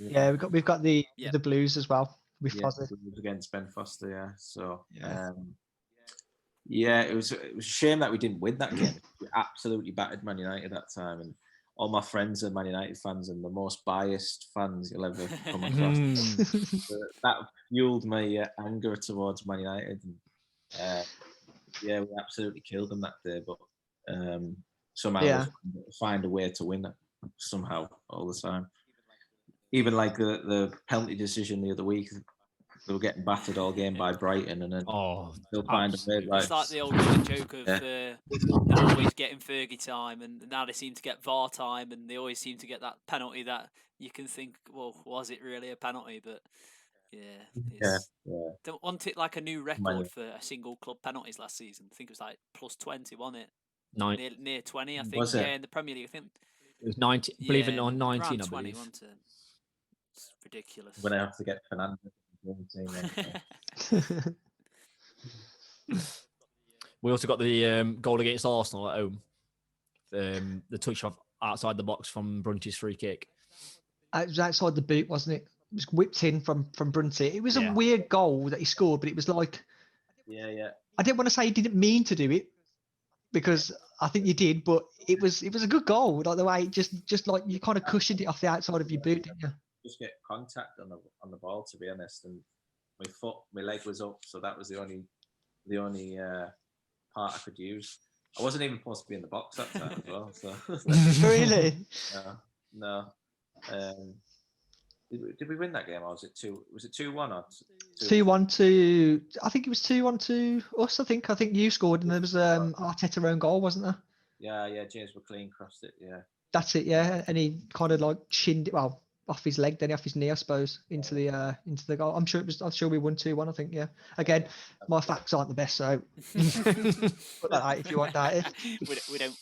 Yeah, we've got the Blues as well with Foster. Against Ben Foster. Yeah, so it was a shame that we didn't win that game. We absolutely battered Man United that time, and all my friends are Man United fans and the most biased fans you'll ever come across. That fueled my anger towards Man United. And, we absolutely killed them that day, but somehow find a way to win it somehow all the time. Even like the penalty decision the other week, they were getting battered all game by Brighton, and then they'll find a way. It's like the old joke of they're always getting Fergie time, and now they seem to get VAR time, and they always seem to get that penalty that you can think, well, was it really a penalty? But don't want it like a new record for a single club penalties last season. I think it was like plus 20, wasn't it? Near 20, I think. Was it? Yeah, in the Premier League, I think it was 19. Believe it or not, 19. I 20, believe. wasn't it? It's ridiculous. We're gonna have to get Fernando. We also got the goal against Arsenal at home. The touch off outside the box from Brunt's free kick. It was outside the boot, wasn't it? It was whipped in from Brunt. It was a weird goal that he scored, but it was like, I didn't want to say he didn't mean to do it, because I think you did, but it was a good goal. Like the way it just like you kind of cushioned it off the outside of your boot, didn't you? Just get contact on the ball, to be honest, and my leg was up, so that was the only part I could use. I wasn't even supposed to be in the box that time as well. So really? No. Did we win that game, or was it 2? Was it 2-1 or 2-1 to? I think it was 2-1 to us. I think you scored, and there was Arteta own goal, wasn't there? Yeah. James McLean crossed it. Yeah. That's it. Yeah, and he kind of like shinned it. Well, off his leg, then off his knee, I suppose, into the goal. I'm sure we won 2-1. I think, yeah. Again, my facts aren't the best, so put that out if you want that.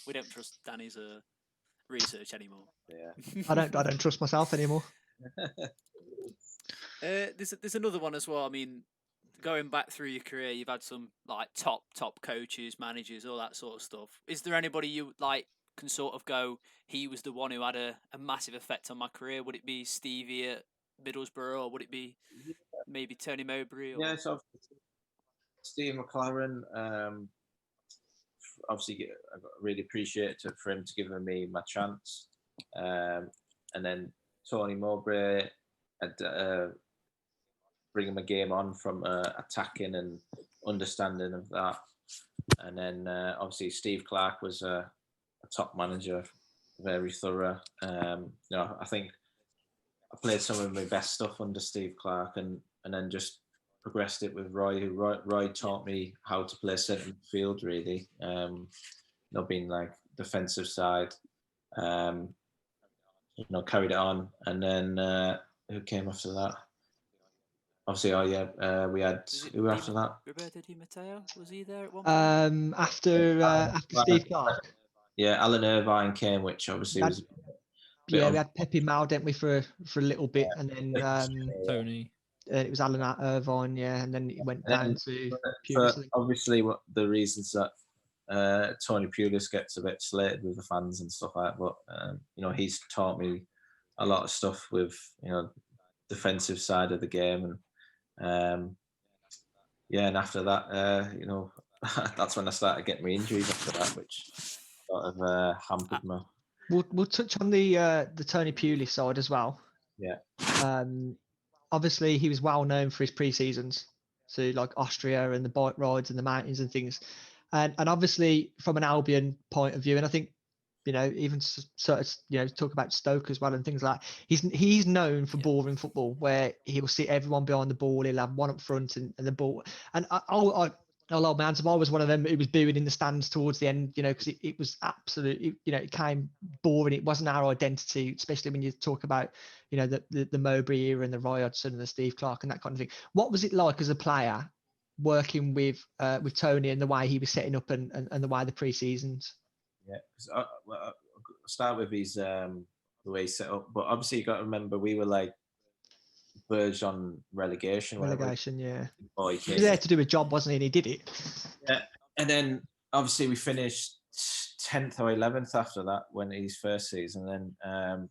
we don't trust Danny's research anymore. Yeah. I don't trust myself anymore. There's another one as well. I mean, going back through your career, you've had some like top coaches, managers, all that sort of stuff. Is there anybody you like can sort of go, he was the one who had a massive effect on my career? Would it be Stevie at Middlesbrough, or would it be maybe Tony Mowbray? Or... Yeah, so Steve McLaren, obviously I really appreciate it for him to give me my chance. And then Tony Mowbray, bringing my game on from attacking and understanding of that. And then obviously Steve Clarke was a top manager, very thorough. I think I played some of my best stuff under Steve Clarke, and then just progressed it with Roy. Roy taught me how to play centre field, really. Being like defensive side, carried it on. And then who came after that? Obviously, we had who after that? Roberto Di Matteo, was he there at one point? After Steve Clarke. Yeah, Alan Irvine came, which obviously was. Yeah, we had Pepe Mal, didn't we, for a little bit, and then Tony. It was Alan Irvine, yeah, and then it went down to Pulis. Obviously, what the reasons that Tony Pulis gets a bit slated with the fans and stuff like that, but he's taught me a lot of stuff with defensive side of the game, and and after that, that's when I started getting my injuries after that, which sort of hampered me. We'll touch on the Tony Pulis side as well. Yeah. Obviously, he was well known for his pre-seasons, so like Austria and the bike rides and the mountains and things, and obviously from an Albion point of view, and I think even talk about Stoke as well and things like that. He's known for boring football, where he will sit everyone behind the ball. He'll have one up front and the ball. And I was one of them who was booing in the stands towards the end, because it was absolutely, it came boring. It wasn't our identity, especially when you talk about, the Mowbray era and the Roy Hodgson and the Steve Clarke and that kind of thing. What was it like as a player working with Tony and the way he was setting up and the way the pre-seasons? Yeah, I'll start with his the way he set up, but obviously you got to remember we were like verged on relegation. Yeah. He was there to do a job, wasn't he? And he did it. Yeah, and then obviously we finished 10th or 11th after that when his first season. And then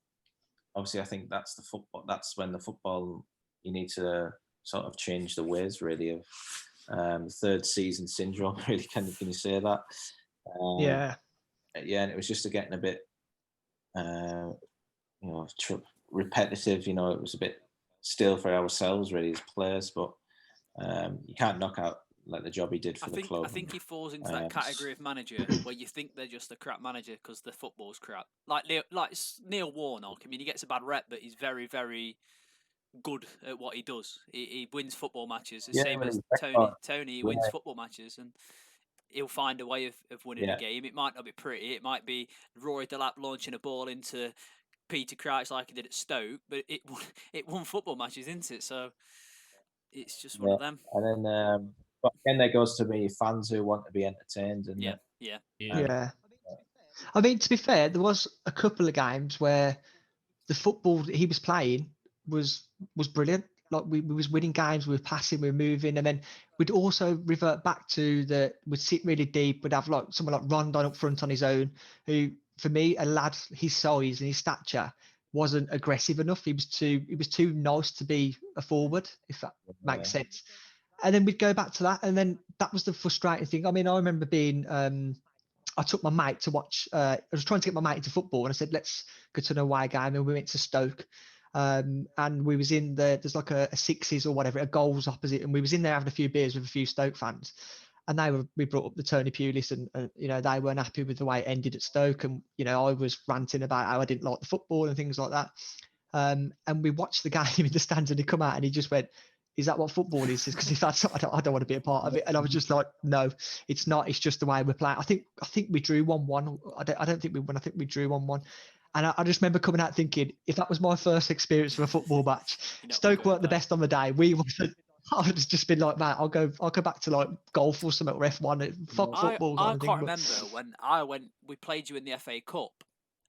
obviously I think that's the football. That's when the football you need to sort of change the ways really of third season syndrome. Really, can you say that? Yeah, and it was just getting a bit, repetitive. It was a bit still for ourselves really as players, but you can't knock out like the job he did for the club. I think he falls into that category of manager where you think they're just a crap manager because the football's crap. Like Neil Warnock. I mean, he gets a bad rep, but he's very, very good at what he does. He wins football matches. The same as Tony. Tony wins football matches, and he'll find a way of winning a game. It might not be pretty. It might be Rory Delap launching a ball into Peter Crouch like he did at Stoke, but it won football matches, isn't it? So it's just one of them. And then, but again, there goes to me fans who want to be entertained. And yeah. I mean, to be fair, there was a couple of games where the football that he was playing was brilliant. Like we was winning games, we were passing, we were moving, and then we'd also revert back to we'd sit really deep. We'd have like someone like Rondon up front on his own, who for me, a lad his size and his stature wasn't aggressive enough. He was too nice to be a forward, if that makes sense. And then we'd go back to that, and then that was the frustrating thing. I mean, I remember being I took my mate to watch. I was trying to get my mate into football, and I said, "Let's go to an away game." And we went to Stoke. And we was in there's like a sixes or whatever, a goals opposite, and we was in there having a few beers with a few Stoke fans, and we brought up the Tony Pulis, and they weren't happy with the way it ended at Stoke, and I was ranting about how I didn't like the football and things like that, and we watched the game in the stands, and he come out and he just went, "Is that what football is?" Because if that's, I don't want to be a part of it. And I was just like, "No, it's not. It's just the way we're playing." I think we drew 1-1. I don't think we won. I think we drew 1-1. And I just remember coming out thinking, if that was my first experience of a football match, Stoke weren't the best on the day. We wasn't. I would have just been like, man, I'll go back to like golf or something, or F1. Fuck football. I can't remember when we played you in the FA Cup.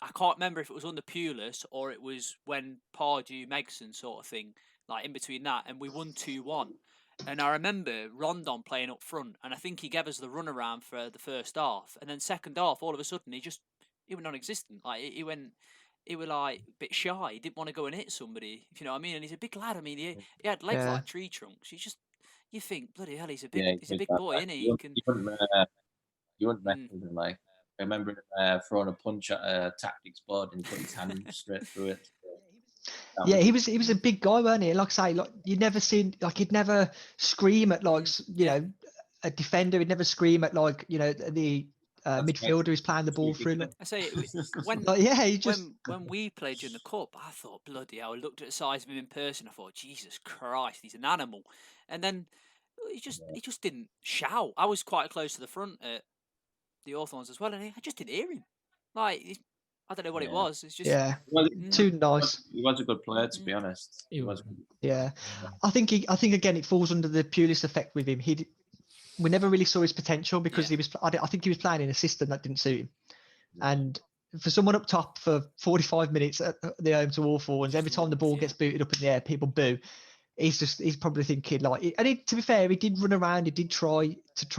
I can't remember if it was under Pulis or it was when Pardew, Megson sort of thing, like in between that, and we won 2-1. And I remember Rondon playing up front, and I think he gave us the runaround for the first half, and then second half, all of a sudden he went non-existent. Like he was like a bit shy. He didn't want to go and hit somebody, if you know what I mean. And he's a big lad. I mean, he had legs like tree trunks. You think, bloody hell, he's a big boy, isn't he? You wouldn't reckon him, like. I remember him throwing a punch at a tactics board and putting his hand straight through it. Yeah, he was a big guy, weren't he? Like I say, like you'd never seen, like he'd never scream at like a defender. He'd never scream at like the midfielder who's playing the ball through. I say when when we played you in the cup, I thought bloody hell. I looked at the size of him in person. I thought, Jesus Christ, he's an animal. And then he just didn't shout. I was quite close to the front at the Hawthorns as well, and I just didn't hear him. Like I don't know what it was. It's just too nice. He was a good player, to be honest. He was. Yeah, I think again it falls under the Pulis effect with him. We never really saw his potential because I think he was playing in a system that didn't suit him, and for someone up top for 45 minutes at the home to Hawthorns, every time the ball gets booted up in the air, people boo. He's probably thinking like, and to be fair, he did run around, he did try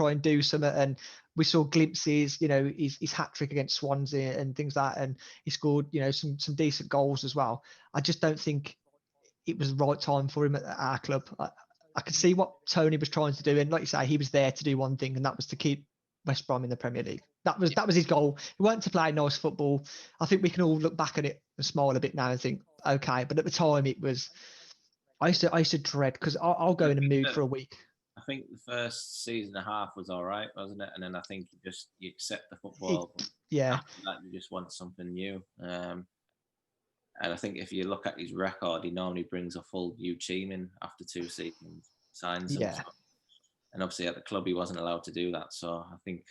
and do something, and we saw glimpses, his hat trick against Swansea and things like that, and he scored, some decent goals as well. I just don't think it was the right time for him at our club. I could see what Tony was trying to do, and like you say, he was there to do one thing, and that was to keep West Brom in the Premier League. That was his goal. He wanted to play nice football. I think we can all look back at it and smile a bit now and think, okay, but at the time it was. I used to dread because I'll go in a mood for a week. I think the first season and a half was all right, wasn't it? And then I think you accept the football. After that, you just want something new. And I think if you look at his record, he normally brings a full new team in after 2 seasons, signs them. And obviously at the club, he wasn't allowed to do that. So I think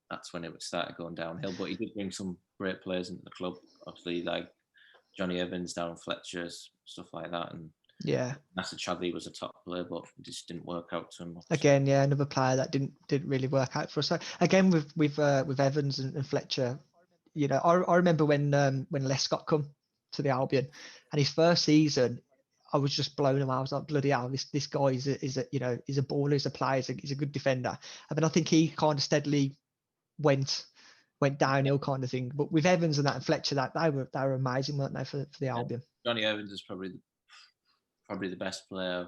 that's when it started going downhill. But he did bring some great players into the club, obviously, like Johnny Evans, Darren Fletcher's, stuff like that. And Nasser Chadli was a top player, but it just didn't work out to him much. Again, another player that didn't really work out for us. So again, with Evans and Fletcher, I remember when Lescott come to the Albion, and his first season, I was just blown away. I was like, bloody hell, this guy is a baller, he's a player, he's a good defender. And then I think he kind of steadily went downhill kind of thing. But with Evans and that and Fletcher, that they were amazing, weren't they, for the Albion? Johnny Evans is probably the best player.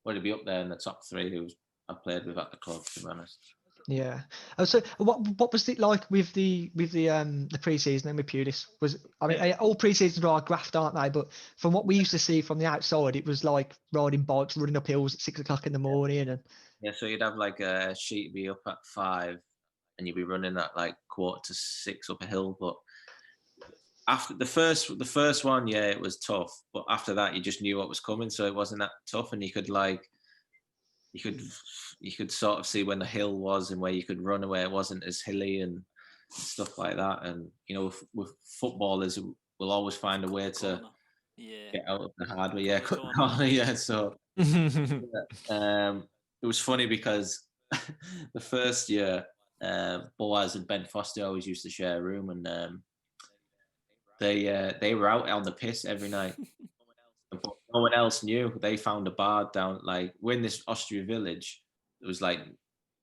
He'd be up there in the top 3 who I played with at the club, to be honest. Yeah. So what was it like with the pre-season and with Pulis? All pre-seasons are graft, aren't they? But from what we used to see from the outside, it was like riding bikes, running up hills at 6 o'clock in the morning. And so you'd have like a sheet be up at 5 and you'd be running at like 5:45 up a hill. But after the first one, it was tough. But after that, you just knew what was coming, so it wasn't that tough, and you could sort of see when the hill was and where you could run away. It wasn't as hilly and stuff like that. And with footballers, we'll always find a way to get out of the hard way. Cut the corner. So it was funny because the first year, Boaz and Ben Foster always used to share a room, and they were out on the piss every night. But no one else knew. They found a bar down, like, we're in this Austria village. There was like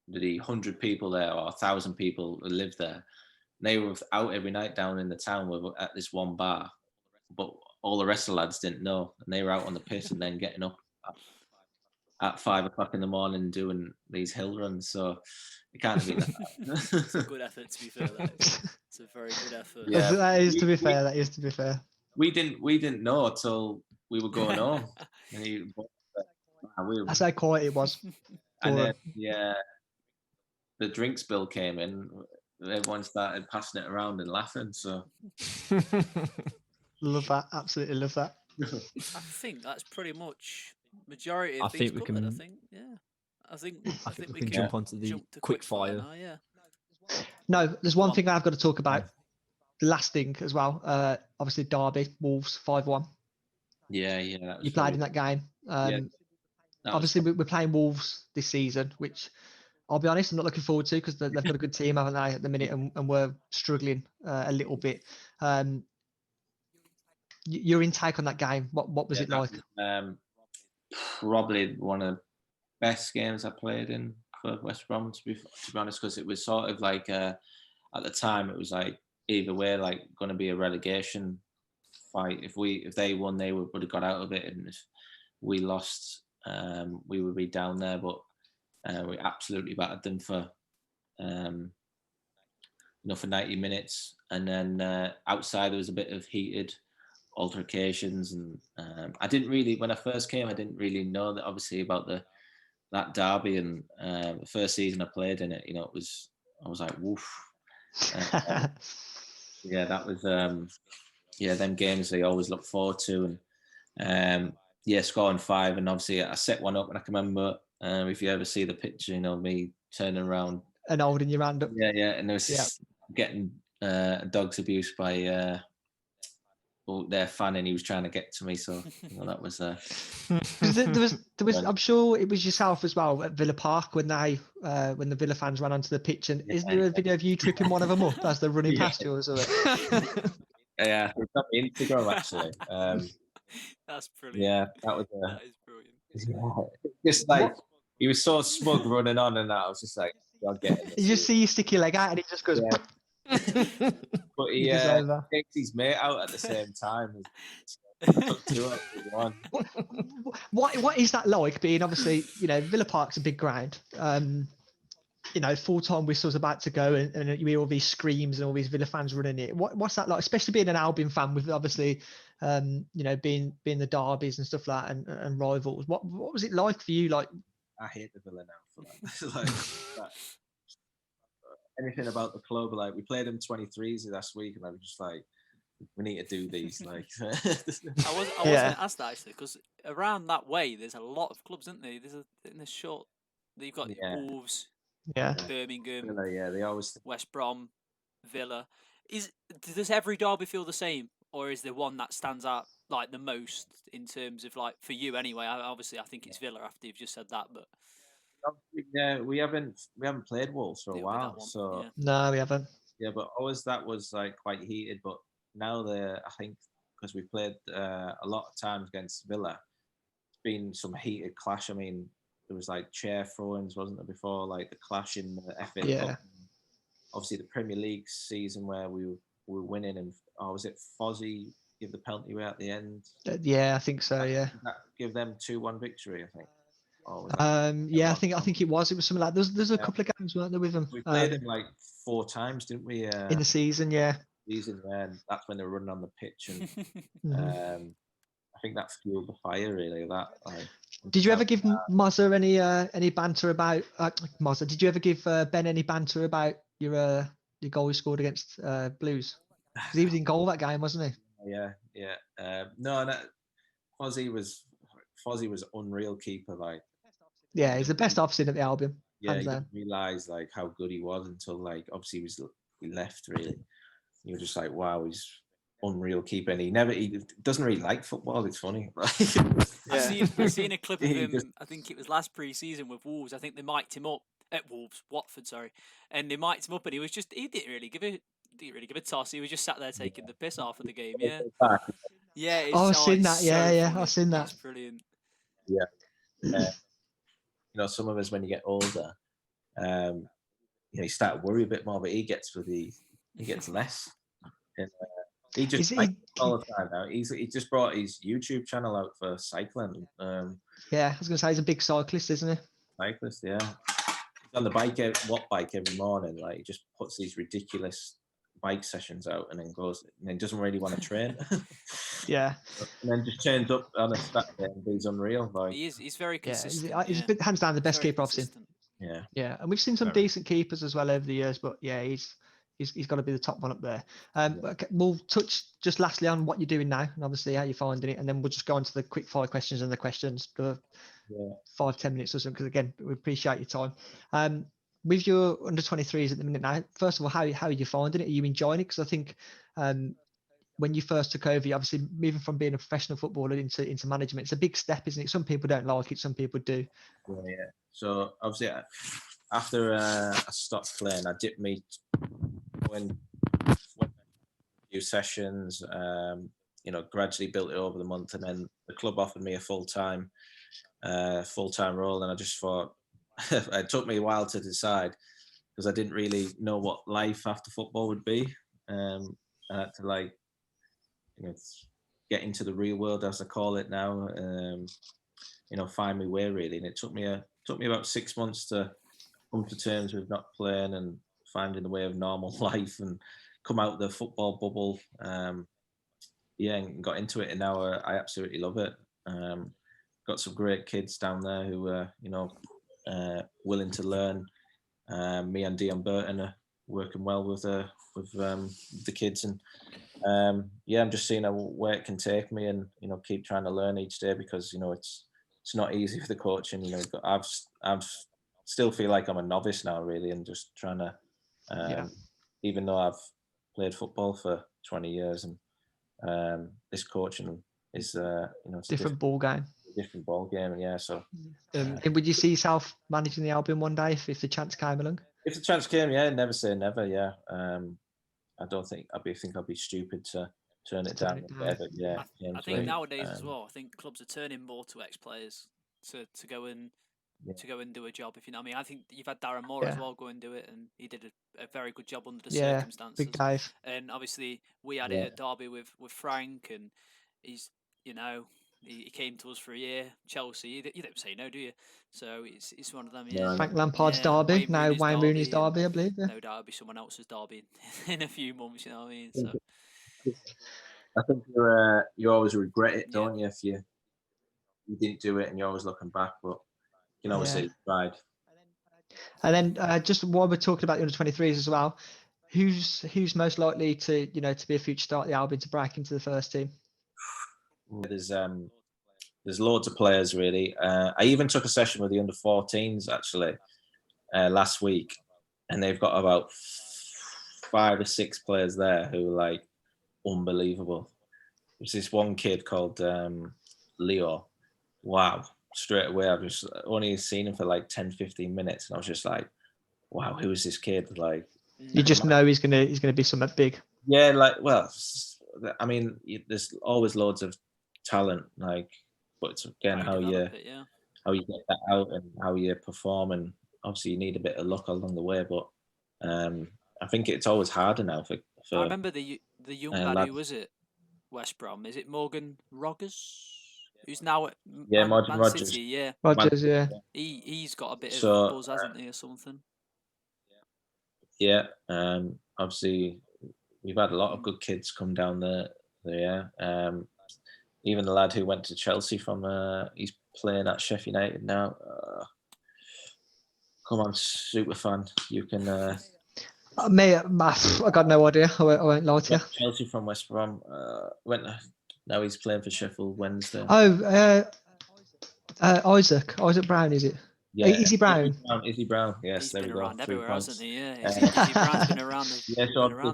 100 people there or 1,000 people who lived there. And they were out every night down in the town at this one bar. But all the rest of the lads didn't know. And they were out on the piss and then getting up at 5 o'clock in the morning doing these hill runs. So it can't be that. It's a good effort, to be fair. It's a very good effort. Yeah, that is to be fair. We didn't know until we were going home. That's how quiet it was. And then, the drinks bill came in. Everyone started passing it around and laughing. So love that. Absolutely love that. I think that's pretty much majority of things covered. I think we can jump onto the quick fire. No, there's one thing I've got to talk about. the last thing as well, obviously Derby, Wolves 5-1. Yeah, that was You played really, in that game. that was Obviously, we're playing Wolves this season, which I'll be honest, I'm not looking forward to because they've got a good team, haven't they, at the minute, and we're struggling a little bit. Your intake on that game, what was it like? Probably one of the best games I played in for West Brom, to be honest, because it was sort of like at the time it was like either way, like going to be a relegation fight. If they won, they would have got out of it, and if we lost, we would be down there. But we absolutely battered them for for 90 minutes, and then outside there was a bit of heated altercations, and I didn't really, when I first came, I didn't really know that obviously about that derby, and the first season I played in it, I was like, woof. Yeah, that was them games I always look forward to, and scoring 5, and obviously I set one up, and I can remember if you ever see the picture, me turning around and holding your hand up. Yeah, and it was getting dogs abuse by their fan, and he was trying to get to me, so that was there was I'm sure it was yourself as well at Villa Park when when the Villa fans ran onto the pitch, and isn't there a video of you tripping one of them up as they're running past you or something? Yeah, it's on Instagram actually. That's brilliant. Yeah, that was that is brilliant. Just like he was so smug running on, and that I was just like, I'll get him. You just see you stick your leg out and he just goes but he takes his mate out at the same time. What is that like, being obviously, Villa Park's a big ground, full-time whistle's about to go, and you hear all these screams and all these Villa fans running it. What's that like, especially being an Albion fan with obviously being the derbies and stuff like that, and rivals? What was it like for you? Like, I hate the Villa now for that. Anything about the club, like we played them 23s last week, and I was just like, we need to do these. Like, I was going to ask that actually, because around that way there's a lot of clubs, isn't there? In the short, you've got Wolves, Birmingham, Villa, they always West Brom, Villa. Does every derby feel the same, or is there one that stands out like the most in terms of, like, for you anyway? Obviously, I think it's Villa after you've just said that, but. Yeah, we haven't played Wolves for a while, so no, we haven't. Yeah, but always that was like quite heated. But now I think because we played a lot of times against Villa, it's been some heated clash. I mean, there was like chair throw-ins, wasn't there, before, like the clash in the FA Cup. Obviously, the Premier League season where we were winning, and was it Fozzie give the penalty away at the end? Yeah, I think so. Yeah, that give them 2-1 victory, I think. I think it was something like there's a couple of games, weren't there, with them? We played him like 4 times, didn't we? In the season, and that's when they were running on the pitch, and I think that fueled the fire, really. Did you ever give Mozza any banter about Mozza? Did you ever give Ben any banter about your goal you scored against Blues? Because he was in goal that game, wasn't he? Yeah. No, Fozzie was unreal keeper, like. Yeah, he's the best I've seen at the Albion. Yeah, you didn't realise like how good he was until, like, obviously he left, really. You were just like, wow, he's unreal keeper, and he doesn't really like football. It's funny. I've seen a clip of him. I think it was last pre-season with Wolves. I think they mic'd him up at Watford, and they mic'd him up, and he didn't really give a toss. He was just sat there taking the piss off of the game. Yeah. I've seen that. Yeah, I've seen that. It's brilliant. Yeah. Some of us, when you get older, you start to worry a bit more, but he gets less. And, he just all the time now. He just brought his YouTube channel out for cycling. I was going to say, he's a big cyclist, isn't he? Cyclist, yeah. He's on the bike, watt bike every morning. Like, he just puts these ridiculous bike sessions out, and then goes, and then doesn't really want to train. And then just turns up on a Saturday, and he's unreal. Like, he's very consistent. He's hands down the best keeper I've seen. Yeah, and we've seen some decent keepers as well over the years, but he's got to be the top one up there. Okay, we'll touch just lastly on what you're doing now, and obviously how you're finding it, and then we'll just go on to the quick fire questions and the questions for 5-10 minutes or something, because again, we appreciate your time. With your under 23s at the minute now, first of all, how are you finding it? Are you enjoying it? Because I think When you first took over, you obviously moving from being a professional footballer into management. It's a big step, isn't it? Some people don't like it, some people do. Yeah. So obviously, after I stopped playing, I dipped me when a few sessions. Gradually built it over the month, and then the club offered me a full-time role, and I just thought it took me a while to decide because I didn't really know what life after football would be. I had to get into the real world, as I call it now. Find my way really, and it took me about 6 months to come to terms with not playing and finding the way of normal life and come out of the football bubble. And got into it, and now I absolutely love it. Got some great kids down there who are willing to learn. Me and Dion Burton are working well with the kids, and I'm just seeing where it can take me, and keep trying to learn each day, because it's not easy for the coaching. I've still feel like I'm a novice now, really, and just trying to even though I've played football for 20 years, and this coaching is it's Different ball game. different ball game, yeah. So and would you see yourself managing the Albion one day if the chance came along? if the chance came, never say never. I don't think I'd be stupid to turn it down. But I think nowadays as well, I think clubs are turning more to ex-players to go and do a job, if you know what I mean. I think you've had Darren Moore as well go and do it, and he did a very good job under the circumstances. Big dive. And obviously we had it at Derby with Frank, and he's he came to us for a year. Chelsea, you don't say no, do you? So it's one of them. Yeah. Frank Lampard's Derby, now Wayne Rooney's Derby, I believe. Yeah. No doubt it'll be someone else's Derby in a few months. You know what I mean? So I think you always regret it, don't you? If you didn't do it, and you're always looking back, but you can always say you tried. And then just while we're talking about the under-23s as well, who's most likely to be a future star at the Albion to break into the first team? There's loads of players really. I even took a session with the under-14s actually last week, and they've got about 5 or 6 players there who are like unbelievable. There's this one kid called Leo. Wow. Straight away, I've just only seen him for like 10-15 minutes, and I was just like, wow, who is this kid? Like, you just know he's gonna be something big. Yeah, I mean, there's always loads of talent, like, but it's again how you get that out and how you perform, and obviously you need a bit of luck along the way, but I think it's always harder now for I remember the young lad who was at West Brom. Is it Morgan Rogers? Who's now at Man Rogers. City? Yeah, Rogers. Yeah, he's got a bit of buzz, hasn't he, or something? Yeah, obviously we've had a lot of good kids come down there. Even the lad who went to Chelsea from he's playing at Sheffield United now. Come on, super fan. You can. Mate, I got no idea. I won't lie to you. Chelsea from West Brom now he's playing for Sheffield Wednesday. Oh, Isaac Brown, is it? Yeah, Izzy Brown. Izzy Brown. Yes, he's there been we go. around everywhere, hasn't he? Yeah, Izzy Brown's been around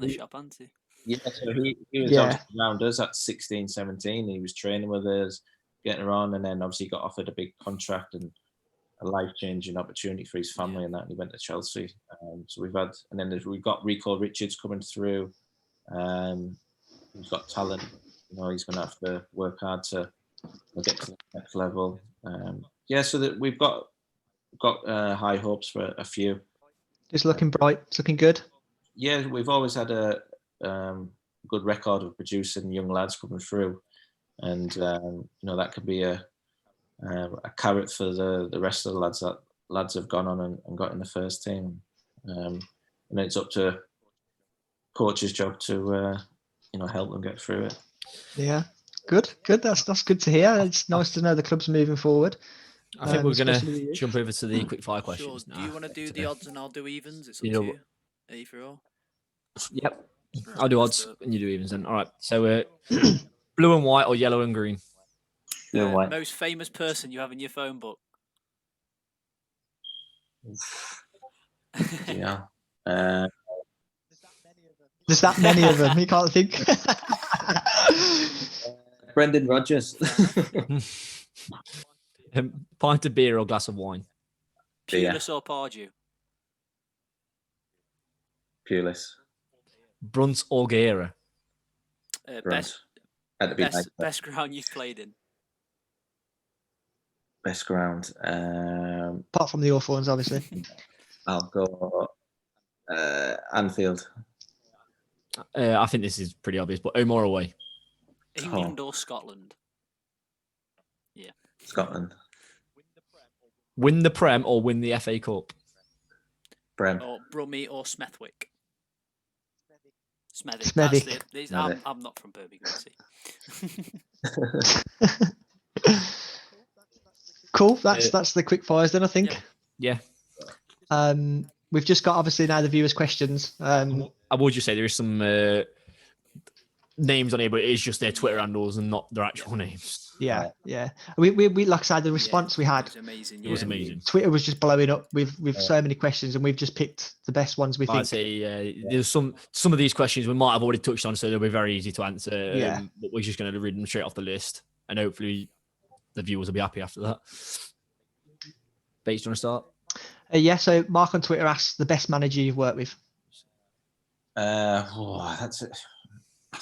the shop, hasn't he? Yeah, so he was obviously around us at 16, 17. He was training with us, getting around, and then obviously got offered a big contract and a life-changing opportunity for his family, and that, and he went to Chelsea. So we've got Rico Richards coming through. He's got talent. He's going to have to work hard to get to the next level. So that we've got high hopes for a few. It's looking bright. It's looking good. Yeah, we've always had a good record of producing young lads coming through, and that could be a carrot for the rest of the lads that lads have gone on and got in the first team. And it's up to coach's job to help them get through it. Yeah, good. That's good to hear. It's nice to know the club's moving forward. I think we're going to jump over to the quick fire questions. Sure. Do you want to do the odds and I'll do evens? It's up to you. A for all. Yep. I'll do odds and you do evens then. All right. So blue and white or yellow and green? Blue and white. Most famous person you have in your phone book? Yeah. There's that many of them. You can't think. Brendan Rodgers. Pint of beer or glass of wine? Beer. Pulis or Pardew? Pulis. Brunt or Gera? Brunt. Had to be nice. Best ground you've played in? Best ground. Apart from the awful ones, obviously. I'll go Anfield. I think this is pretty obvious, but home or away? England or Scotland? Yeah. Scotland. Win the Prem or win the FA Cup? Prem. Or Brummie or Smethwick? Smethwick. I'm not from Birmingham, see. Cool. That's the quick fires then, I think. Yeah. We've just got obviously now the viewers' questions. I would just say there is some names on here, but it is just their Twitter handles and not their actual names. Yeah. We like I said, the response we had, It was amazing. It was amazing. Twitter was just blowing up with so many questions, and we've just picked the best ones we think. I'd say there's some of these questions we might have already touched on, so they'll be very easy to answer. But we're just going to read them straight off the list, and hopefully the viewers will be happy after that. Bates, do you want to start? So Mark on Twitter asks the best manager you've worked with. That's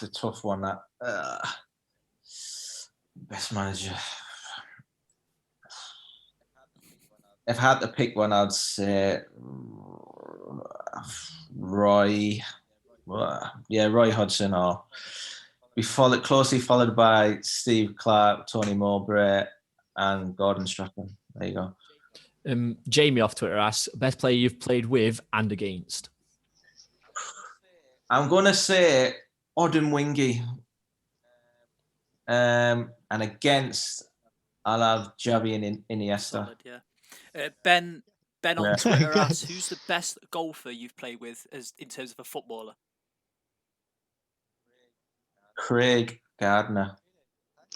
a tough one. That best manager. If I had to pick one, I'd say Roy. Roy Hodgson. Or be closely followed by Steve Clark, Tony Mowbray, and Gordon Strachan. There you go. Jamie off Twitter asks, best player you've played with and against? I'm going to say Odin Wingy. And against, I'll have Xavi and Iniesta. Solid, yeah. Ben on Twitter asks, who's the best golfer you've played with in terms of a footballer? Craig Gardner.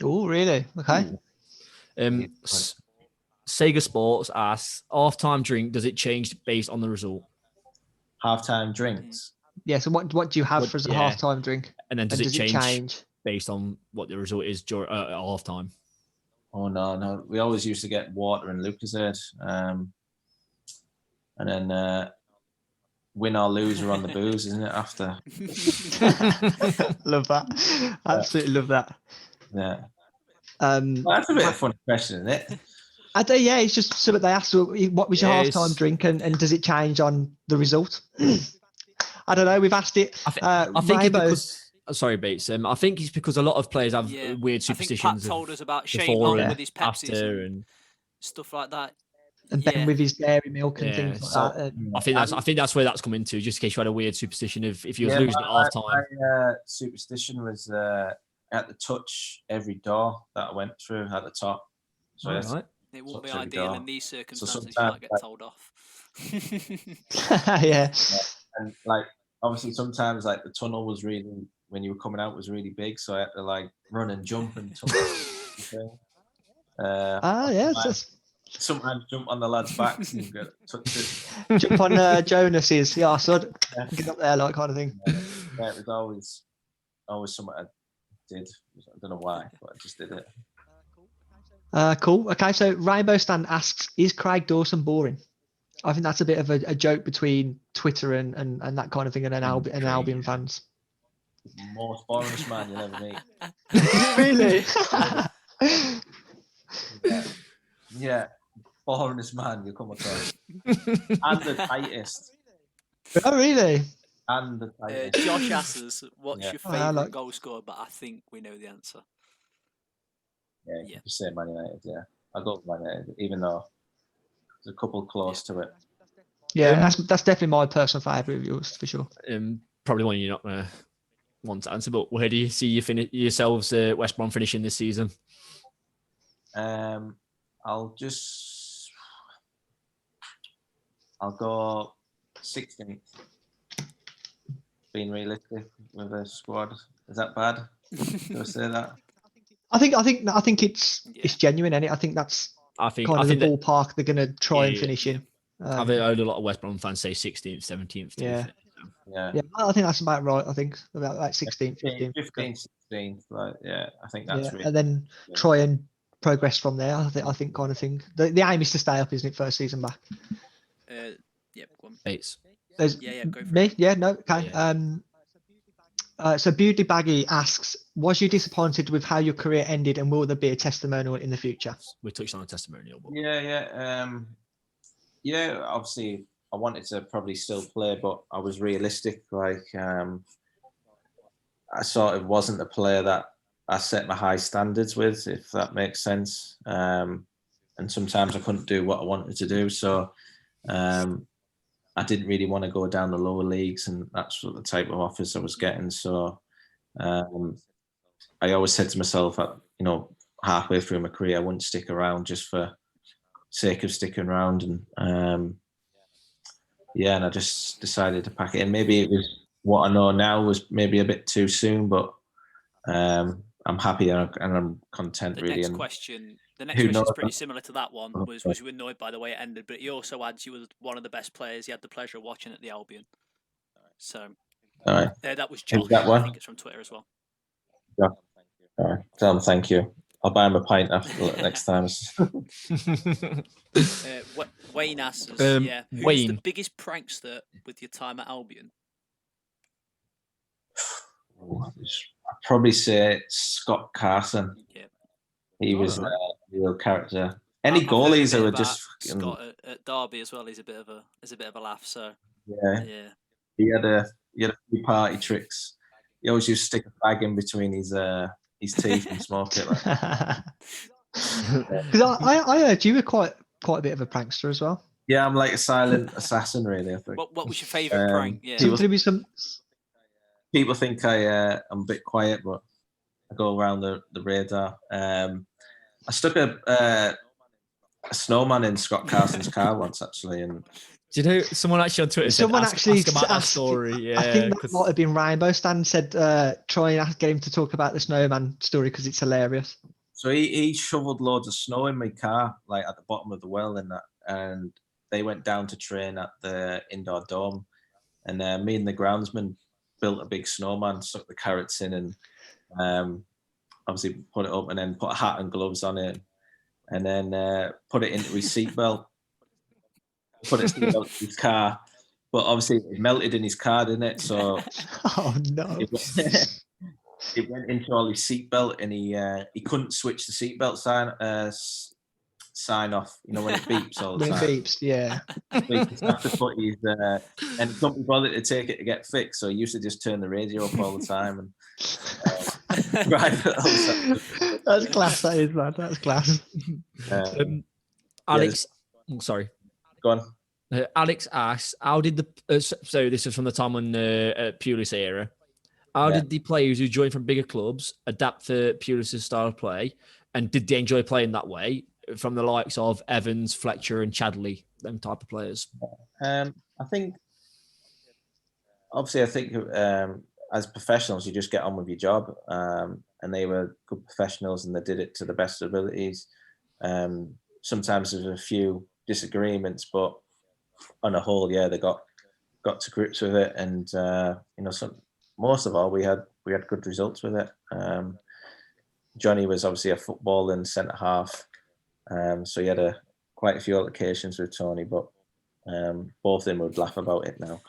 Oh, really? Okay. Sega Sports asks, half-time drink, does it change based on the result? Half-time drinks? Yeah, so what do you have for a half-time drink? And then does it change based on what the result is during half-time? Oh, no. We always used to get water and Lucozade. And then win or lose are on the booze, isn't it, after? Love that. Absolutely love that. Yeah. Well, that's a bit of a funny question, isn't it? It's just something they asked. What was your half-time drink, and does it change on the result? I don't know. We've asked it. I think it's because. Sorry, Bates. I think it's because a lot of players have weird superstitions. I think Pat told us about Shane Long with his Pepsis and stuff like that. And Ben with his dairy milk and things like that. I think that's where that's coming to. Just in case you had a weird superstition of if you was losing at half-time. My superstition was at the touch every door that I went through at the top. So right. It won't be ideal in these circumstances. You might get told off. Yeah. And obviously sometimes the tunnel was really, when you were coming out, was really big, so I had to run and jump and sometimes jump on the lads' backs and touch it. Jump on Jonas's, get up there, kind of thing. Yeah, it was always something I did. I don't know why, but I just did it. Cool. Okay, so Rainbow Stand asks, is Craig Dawson boring? I think that's a bit of a joke between Twitter and that kind of thing and Albion fans. Most boringest man you'll ever meet. Really? Yeah. Boringest man you'll come across. And the tightest. Oh, really? And the tightest. Josh asks, what's your favourite goal scorer? But I think we know the answer. Yeah, you say Man United, yeah. I'll go with Man United, even though there's a couple close to it. Yeah, that's definitely my personal favourite of yours, for sure. Probably one you're not going to want to answer, but where do you see yourselves, West Brom, finishing this season? I'll go 16th. Being realistic with a squad. Is that bad? Do I say that? I think it's genuine, and I think that's the ballpark they're going to try and finish in. I've heard a lot of West Brom fans say 16th, 17th. Yeah. Yeah. Yeah, I think that's about right. I think about like 16, 15. 15, 16. Like, yeah, I think that's Yeah, really. and then try and progress from there. I think kind of thing. The aim is to stay up, isn't it? First season back. Yep, go on. Bates. There's Yeah, go for me. it. Yeah, no, okay. Yeah. So Beauty Baggy asks, was you disappointed with how your career ended, and will there be a testimonial in the future? We touched on a testimonial. But... Yeah. Obviously, I wanted to probably still play, but I was realistic. Like, I sort of wasn't the player that I set my high standards with, if that makes sense. And sometimes I couldn't do what I wanted to do, so I didn't really want to go down the lower leagues, and that's what the type of offers I was getting. So I always said to myself, halfway through my career, I wouldn't stick around just for sake of sticking around. And and I just decided to pack it in. Maybe it was what I know now was maybe a bit too soon, but I'm happy and I'm content. The really. next And question is knows? pretty similar to that one. Was you annoyed by the way it ended? But he also adds you were one of the best players he had the pleasure of watching at the Albion. So All right. that was Josh. That one? I think it's from Twitter as well. Yeah. All right. Tell him thank you. I'll buy him a pint after next time. Wayne asks, Who's who's the biggest prankster with your time at Albion? I'd probably say Scott Carson. Yeah. He was a real character. Any goalies that were just Scott at Derby as well. He's a bit of a laugh. So yeah. He had a few party tricks. He always used to stick a bag in between his teeth and smoke it. Because I heard you were quite a bit of a prankster as well. Yeah, I'm like a silent assassin, really. I think. What was your favourite prank? Yeah. People think I'm a bit quiet, but I go around the radar. I stuck a snowman in Scott Carson's car once, actually, and. Do you know someone actually on Twitter said ask about that story? Yeah, I think that might have been Rainbow Stan said try and get him to talk about the snowman story because it's hilarious. So he shoveled loads of snow in my car, like at the bottom of the well, and they went down to train at the indoor dome, and me and the groundsman built a big snowman, stuck the carrots in, and obviously put it up, and then put a hat and gloves on it, and then put it into his seatbelt. Put it in his car, but obviously it melted in his car, didn't it? So oh no, it went into all his seatbelt, and he couldn't switch the seatbelt sign off. You know when it beeps all the time. When it beeps, yeah. So he just had to put his and he couldn't be bothered to take it to get fixed, so he used to just turn the radio up all the time and drive it all the time. That's class. That is, man. That's class. Alex, sorry. Go on. Alex asks, how did so this is from the time when Pulis era. How did the players who joined from bigger clubs adapt to Pulis' style of play, and did they enjoy playing that way from the likes of Evans, Fletcher, and Chadley, them type of players? I think as professionals, you just get on with your job, and they were good professionals, and they did it to the best abilities. Sometimes there's a few disagreements, but on a whole, they got to grips with it, and most of all, we had good results with it. Johnny was obviously a footballing centre half, so he had quite a few altercations with Tony, but both of them would laugh about it now.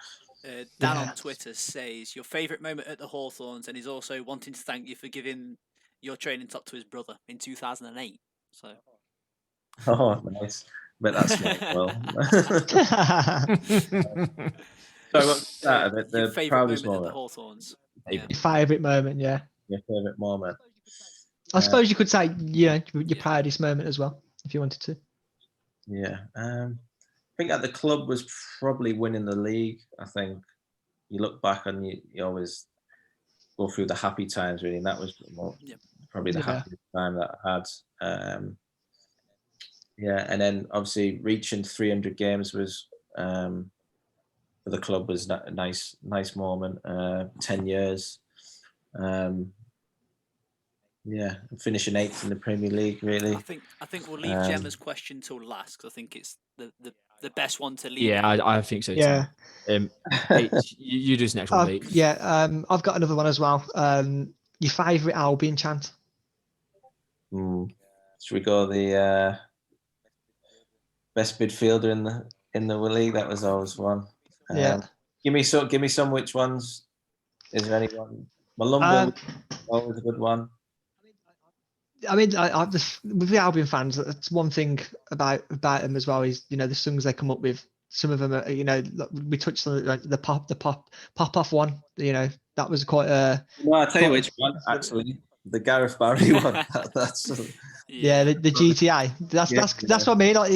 Dan on Twitter says your favourite moment at the Hawthorns, and he's also wanting to thank you for giving your training top to his brother in 2008. So. Oh, nice. But that's not well. So what's that? The proudest moment at the Hawthorns. Your favourite moment, yeah. Your favourite moment. I suppose you could say, your proudest moment as well, if you wanted to. Yeah. I think at the club was probably winning the league. I think you look back and you always go through the happy times, really, and that was probably the happiest time that I had. And then obviously reaching 300 games was for the club was a nice moment. 10 years. Finishing 8th in the Premier League, really. I think we'll leave Gemma's question till last, because I think it's the the best one to lead. Yeah, I think so too. Yeah. H, you do this next one, mate. Yeah, I've got another one as well. Your favourite Albion chant? Should we go the best midfielder in the league? That was always one. Yeah. Give me some. Which ones? Is there anyone? Malumba, always a good one. I mean, with the Albion fans, that's one thing about them as well is, the songs they come up with. Some of them are, we touched on like the pop off one. That was quite a. No, I'll tell you which one actually. The Gareth Barry one. That's the GTA. That's what I mean. Like,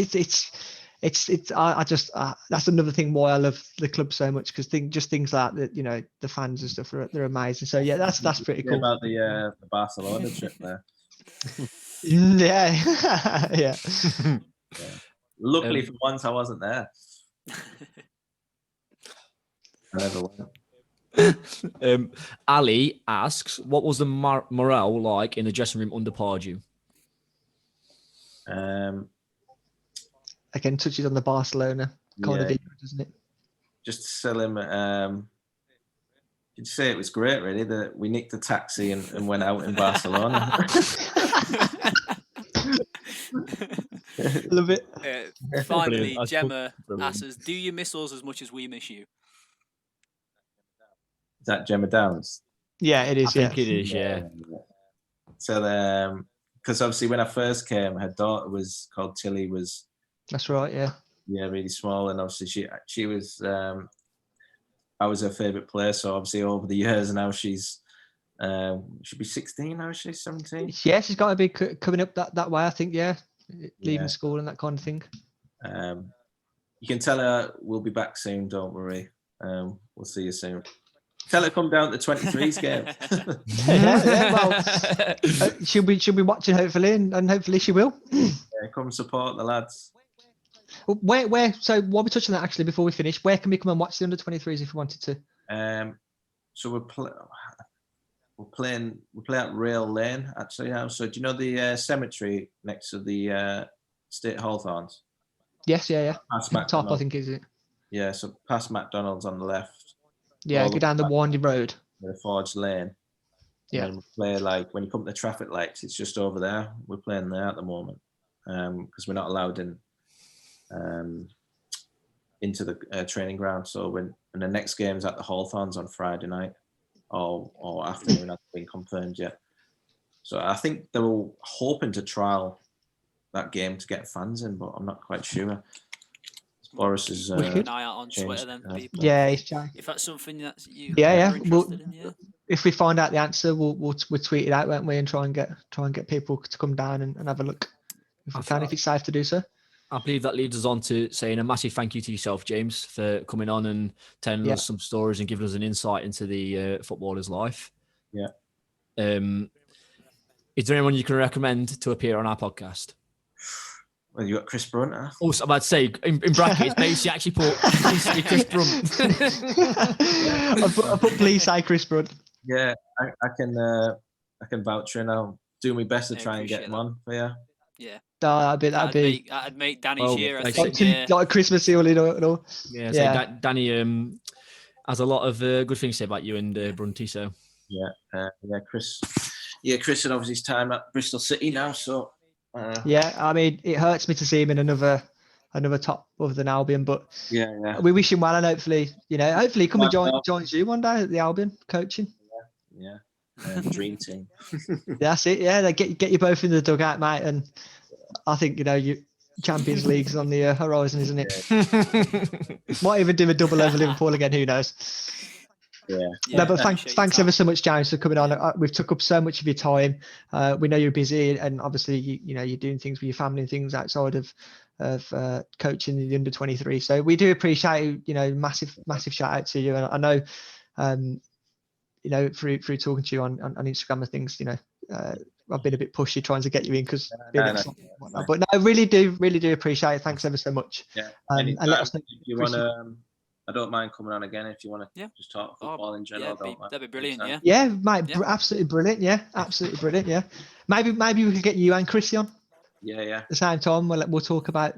I just that's another thing why I love the club so much, because things like that, the fans and stuff they're amazing. So yeah, that's pretty cool. About the Barcelona trip there. Yeah. Yeah. Luckily for once I wasn't there. I never went. Ali asks, what was the morale like in the dressing room under Pardew? Again, touches on the Barcelona kind of ego, doesn't it? Just to sell him, you'd say it was great, really, that we nicked a taxi and went out in Barcelona. Love it. Finally, Gemma asks, do you miss us as much as we miss you? Is that Gemma Downs? Yeah, it is. I think it is, yeah. So, because obviously when I first came, her daughter was called Tilly. That's right, yeah. Yeah, really small, and obviously she was. I was her favourite player, so obviously over the years now she's. Should be 16 now. Is she 17? Yeah, she's got to be coming up that way, I think. Yeah, leaving school and that kind of thing. You can tell her we'll be back soon. Don't worry. We'll see you soon. Tell her to come down to 23's game. Well, she'll be watching hopefully, and hopefully she will. Yeah, come support the lads. Where? So while we're touching that, actually, before we finish, where can we come and watch the under 23s if we wanted to? So we're playing at Rail Lane actually now. So do you know the cemetery next to the State Hawthorns? Yes, yeah. Past Top, I think, is it? Yeah, so past McDonald's on the left. Yeah, go down the windy road. The Forge Lane. Yeah. And we play like when you come to the traffic lights, it's just over there. We're playing there at the moment because we're not allowed in into the training ground. So when the next game's at the Hawthorns on Friday night or afternoon, hasn't been confirmed yet. So I think they were hoping to trial that game to get fans in, but I'm not quite sure. Boris is keep an eye out on Twitter then, people. Yeah, he's trying. If that's something that you are interested in, if we find out the answer, we'll tweet it out, won't we, and try and get people to come down and have a look if we can, if it's safe to do so. I believe that leads us on to saying a massive thank you to yourself, James, for coming on and telling us some stories and giving us an insight into the footballer's life. Yeah. Is there anyone you can recommend to appear on our podcast? Well, you got Chris Brunt. Huh? Also, I'm about to say in brackets, maybe she actually put Chris Brunt. I put please say Chris Brunt. Yeah, I can vouch for it. I'll do my best to try and get him on for you. Yeah. That'd make Danny's year. I like think. Like a Christmas deal, and all. Yeah. So Danny has a lot of good things to say about you and Brunty. So. Yeah. Chris. Yeah, Chris had obviously his time at Bristol City now, so. Yeah, I mean, it hurts me to see him in another top other than Albion, but yeah, we wish him well, and hopefully he come and joins you one day at the Albion coaching. Yeah, dream team. That's it. Yeah, they get you both in the dugout, mate, and I think you Champions League's on the horizon, isn't it? Might even do a double over Liverpool again. Who knows? Yeah. No, but thanks ever so much, James, for coming on. We've took up so much of your time. We know you're busy, and obviously, you're doing things with your family and things outside of coaching the under 23. So we do appreciate, massive shout out to you. And I know, through talking to you on Instagram and things, I've been a bit pushy trying to get you in because, but no, I really do appreciate it. Thanks ever so much. Yeah. And let us know if you want to. I don't mind coming on again if you want to just talk football in general. That'd be brilliant, yeah. Yeah, mate, absolutely brilliant. Yeah, absolutely brilliant. Yeah, maybe we could get you and Chrissy on. Yeah. At the same time, we'll talk about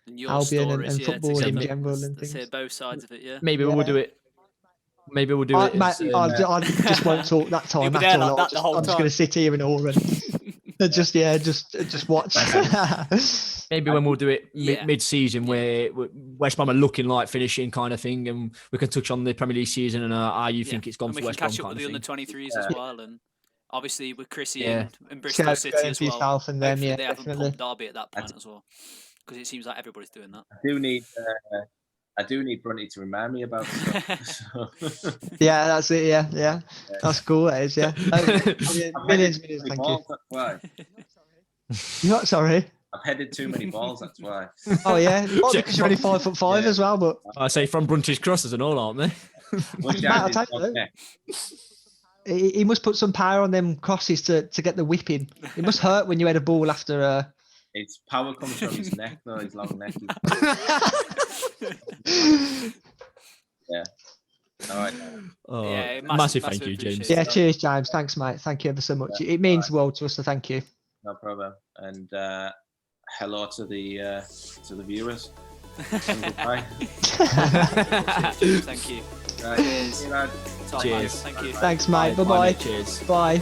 And your Albion and stories, yeah, football to in keep it- general and let's hear things. both sides of it. Yeah. Maybe we'll do it. Maybe we'll do it. Mate, I just won't talk that time be at there all. like that the whole I'm just going time. to sit here in awe and just watch. Maybe when we'll do it Yeah. mid-season, where West Brom are looking like finishing kind of thing, and we can touch on the Premier League season and how you think it's gone and for we West can Brom catch up kind with of the thing. under-23s as well, and obviously with Chrissy Yeah. and Bristol Shout City out as for well. yourself and them, Hopefully yeah, they haven't definitely. pumped Derby at that point as well, because it seems like everybody's doing that. I do need Brunty to remind me about stuff. So. Yeah, that's it. Yeah. That's cool. That is. Yeah. Millions. Too many Thank balls, that's why. you. You're not sorry. I've headed too many balls, that's why. Oh yeah, well, because you're only 5'5" Yeah. as well. But I say from Brunty's crosses and all, aren't they? Which Mate, I'll hand is tell you okay. he must put some power on them crosses to get the whipping. It must hurt when you had a ball after. Its power comes from his neck, though, his long neck. Yeah. All right. Oh, Yeah, massive massive thank you, James. appreciation. Yeah, cheers, James. Thanks, mate. Thank you ever so much. It means the world to us. So thank you. No problem. And hello to the viewers. And goodbye. Cheers, thank you. Right. Cheers. See you, lad. Top Cheers. man, thank you. Thanks, mate. Bye, Bye-bye. mate. Cheers. Bye.